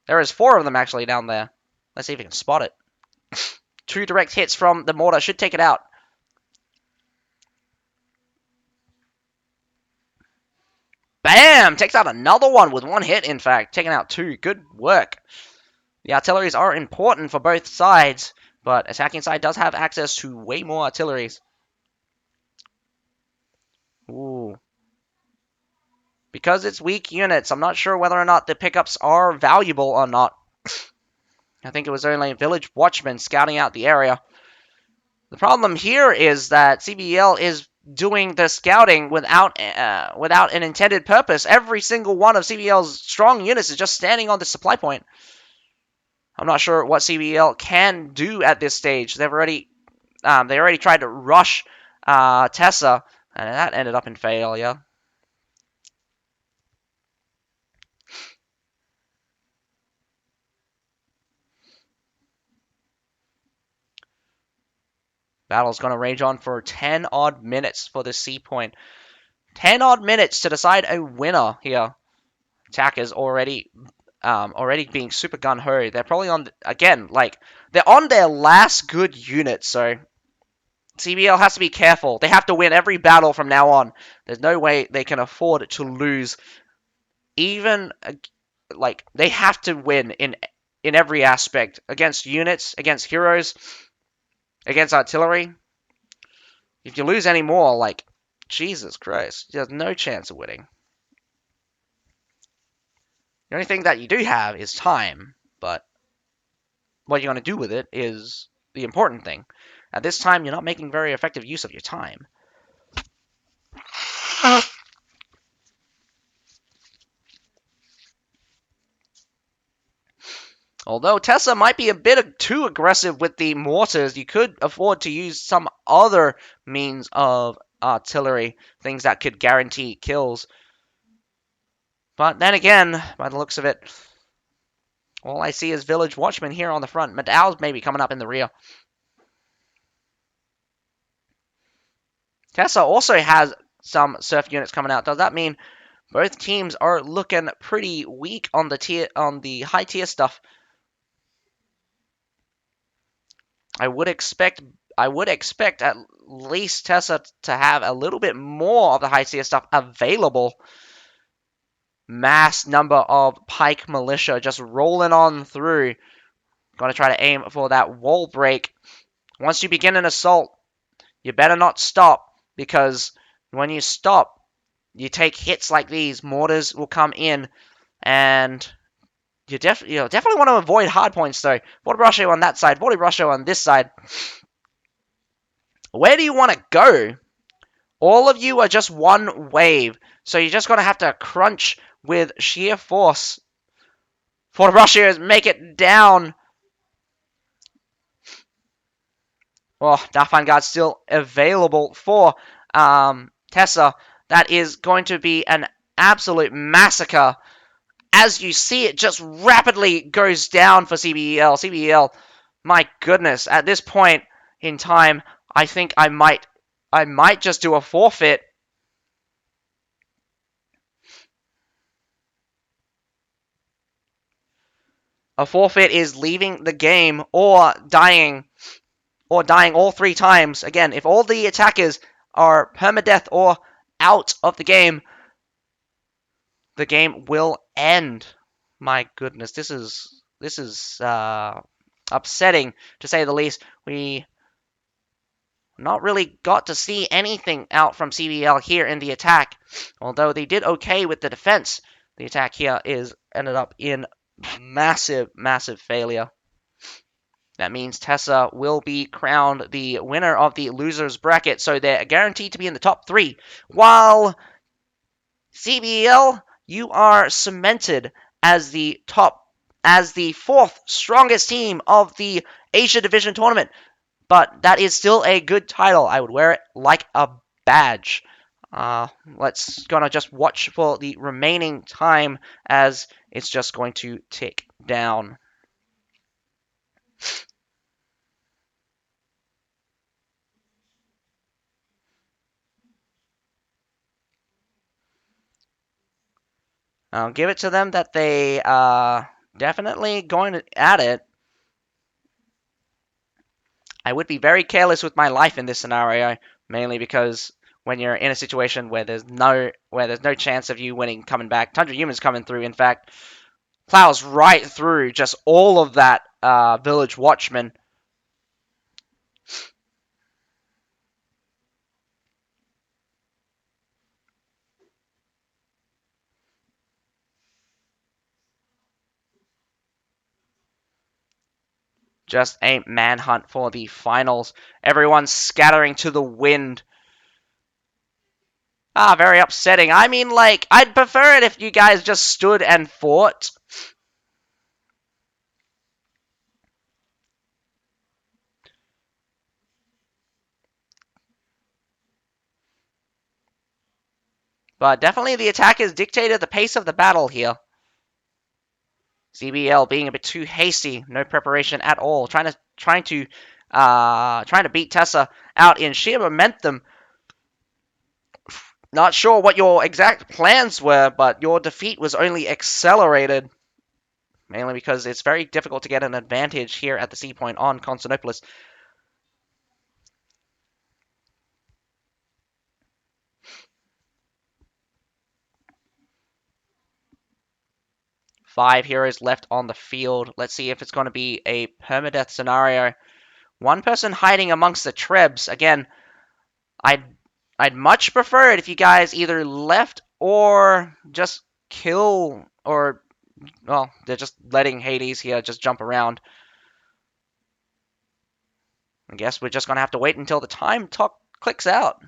There is 4 of them actually down there. Let's see if we can spot it. 2 direct hits from the mortar should take it out. Bam! Takes out another one with 1 hit, in fact. Taking out 2. Good work. The artilleries are important for both sides, but attacking side does have access to way more artilleries. Ooh. Because it's weak units, I'm not sure whether or not the pickups are valuable or not. I think it was only village watchmen scouting out the area. The problem here is that CBL is doing the scouting without an intended purpose. Every single one of CBL's strong units is just standing on the supply point. I'm not sure what CBL can do at this stage. They already tried to rush Tessa, and that ended up in failure. Battle's going to rage on for 10 odd minutes for the C point. 10 odd minutes to decide a winner here. Attackers already being super gun-ho. They're probably on, again, like, they're on their last good unit, so CBL has to be careful. They have to win every battle from now on. There's no way they can afford to lose. Even, like, they have to win in every aspect. Against units, against heroes, against artillery. If you lose any more, like, Jesus Christ, there's no chance of winning. The only thing that you do have is time, but what you're going to do with it is the important thing. At this time, you're not making very effective use of your time. Although Tessa might be a bit too aggressive with the mortars, you could afford to use some other means of artillery, things that could guarantee kills. But then again, by the looks of it, all I see is Village Watchmen here on the front. Madow's maybe coming up in the rear. Tessa also has some surf units coming out. Does that mean both teams are looking pretty weak on the high tier stuff? I would expect at least Tessa to have a little bit more of the high tier stuff available. Mass number of Pike Militia just rolling on through. Gonna try to aim for that wall break. Once you begin an assault, you better not stop, because when you stop, you take hits like these. Mortars will come in, and you definitely want to avoid hard points though. Forte Braccio on that side, Forte Braccio on this side. Where do you want to go? All of you are just one wave, so you're just gonna have to crunch with sheer force. Forte Braccio make it down. Oh, Dark Vanguard still available for Tessa. That is going to be an absolute massacre. As you see, it just rapidly goes down for CBL. CBL, my goodness, at this point in time, I think I might just do a forfeit. A forfeit is leaving the game or dying all 3 times. Again, if all the attackers are permadeath or out of the game will end. My goodness, this is upsetting to say the least. We not really got to see anything out from CBL here in the attack, although they did okay with the defense. The attack here ended up in massive failure. That means Tessa will be crowned the winner of the losers bracket, so they're guaranteed to be in the top 3, while CBL, you are cemented as the 4th strongest team of the Asia Division tournament. But that is still a good title. I would wear it like a badge. Let's gonna just watch for the remaining time, as it's just going to tick down. I'll give it to them that they are definitely going at it. I would be very careless with my life in this scenario, mainly because when you're in a situation where there's no chance of you winning coming back, Tundra Humans coming through, in fact, plows right through just all of that Village Watchman. Just a manhunt for the finals. Everyone's scattering to the wind. Very upsetting. I mean, like, I'd prefer it if you guys just stood and fought. But definitely the attackers dictated the pace of the battle here. CBL being a bit too hasty, no preparation at all, trying to beat Tessa out in sheer momentum. Not sure what your exact plans were, but your defeat was only accelerated, mainly because it's very difficult to get an advantage here at the C point on Constantinopolis. Five heroes left on the field. Let's see if it's going to be a permadeath scenario. One person hiding amongst the trebs. Again, I'd much prefer it if you guys either left or just kill, or, well, they're just letting Hades here just jump around. I guess we're just going to have to wait until the time clicks out.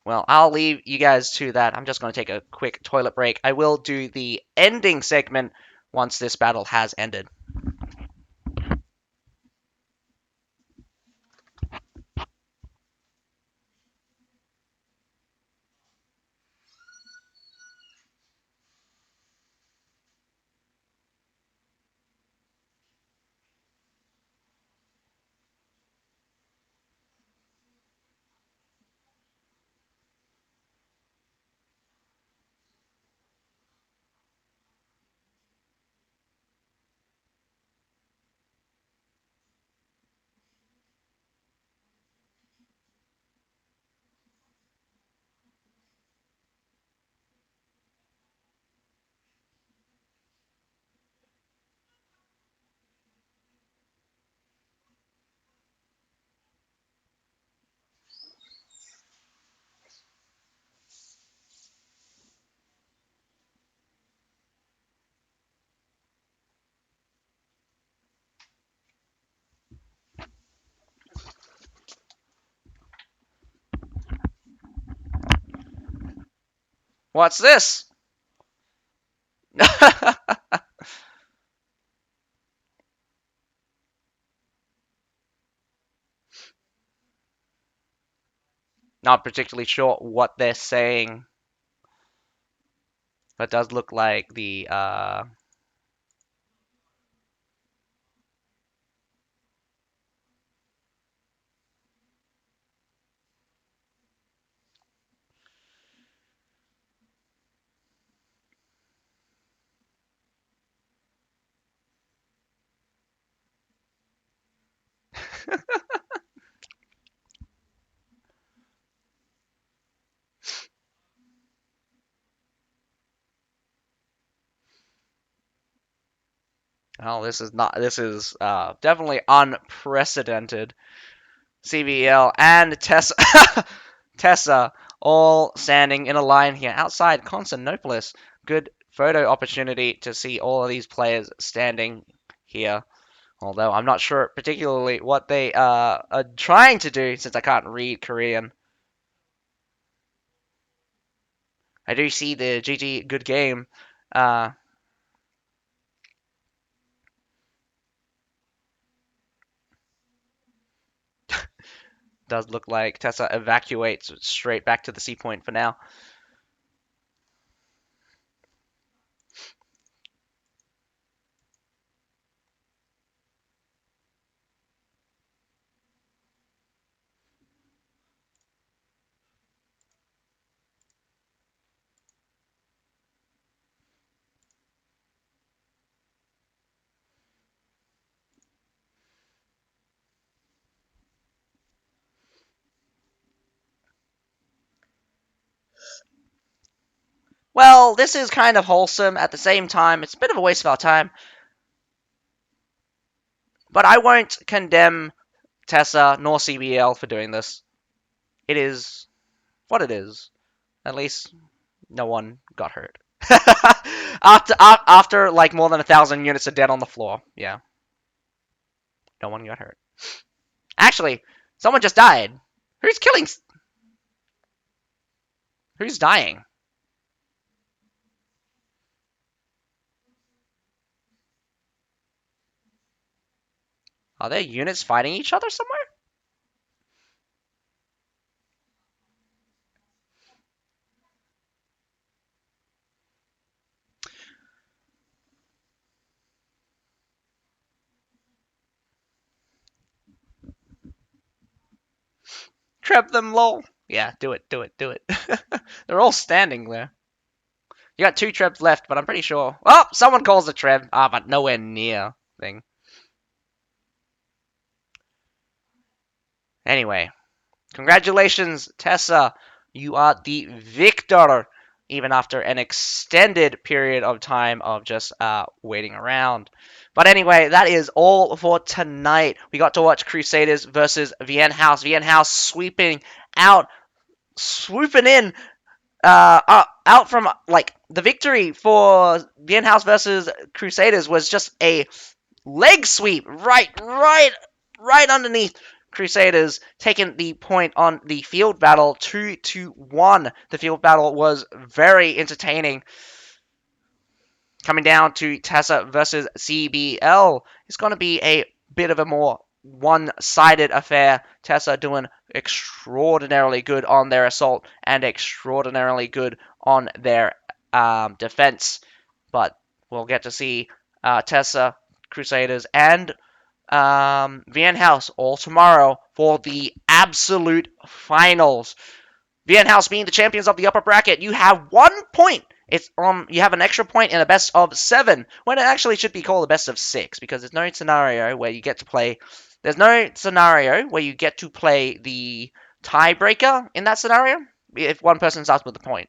Well, I'll leave you guys to that. I'm just going to take a quick toilet break. I will do the ending segment once this battle has ended. What's this? Not particularly sure what they're saying, but it does look like the oh, this is not. This is definitely unprecedented. CBL and Tessa, Tessa all standing in a line here outside Constantinopolis. Good photo opportunity to see all of these players standing here. Although I'm not sure particularly what they are trying to do since I can't read Korean. I do see the GG good game. Uh, does look like Tessa evacuates straight back to the sea point for now. Well, this is kind of wholesome at the same time. It's a bit of a waste of our time, but I won't condemn Tessa nor CBL for doing this. It is what it is. At least no one got hurt. After like more than 1,000 units are dead on the floor. Yeah, no one got hurt. Actually, someone just died. Who's killing? Who's dying? Are there units fighting each other somewhere? Trap them, lol. Yeah, do it, do it, do it. They're all standing there. You got two trebs left, but I'm pretty sure. Oh, someone calls a treb. Ah, but nowhere near thing. Anyway, congratulations, Tessa. You are the victor, even after an extended period of time of just waiting around. But anyway, that is all for tonight. We got to watch Crusaders versus Vienne House. Vienne House sweeping out, swooping in, out from like the victory for Vienne House versus Crusaders was just a leg sweep right underneath Crusaders taking the point on the field battle 2-1. The field battle was very entertaining. Coming down to Tessa versus CBL, it's going to be a bit of a more one-sided affair. Tessa doing extraordinarily good on their assault and extraordinarily good on their defense. But we'll get to see Tessa, Crusaders, and Vian House all tomorrow for the absolute finals. Vian House being the champions of the upper bracket, you have 1 point. It's you have an extra point in a best of 7, when it actually should be called a best of 6, because there's no scenario where you get to play. There's no scenario where you get to play the tiebreaker in that scenario if one person starts with a point.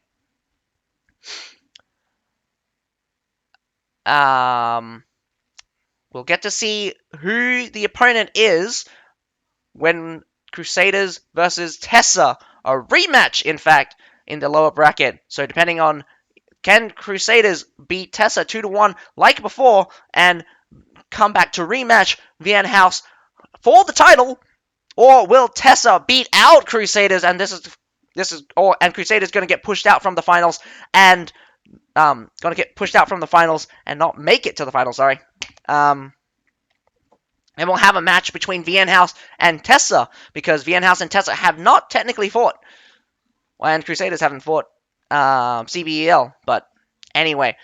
We'll get to see who the opponent is when Crusaders versus Tessa, a rematch, in fact, in the lower bracket. So depending on, can Crusaders beat Tessa 2-1 like before and come back to rematch Vian House for the title, or will Tessa beat out Crusaders and and Crusaders going to get pushed out from the finals and not make it to the finals, sorry. And we'll have a match between Vian House and Tessa, because Vian House and Tessa have not technically fought. And Crusaders haven't fought CBL. But anyway,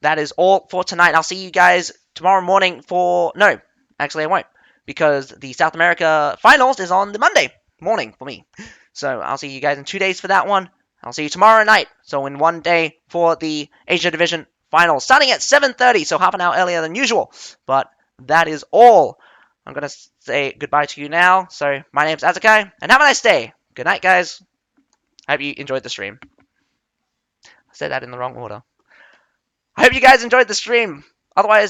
that is all for tonight. I'll see you guys tomorrow morning for... No, actually I won't, because the South America Finals is on the Monday morning for me. So I'll see you guys in 2 days for that one. I'll see you tomorrow night. So in 1 day for the Asia Division Finals, starting at 7:30, so half an hour earlier than usual. But that is all. I'm going to say goodbye to you now. So my name's Azakai, and have a nice day. Good night, guys. I hope you enjoyed the stream. I said that in the wrong order. I hope you guys enjoyed the stream. Otherwise,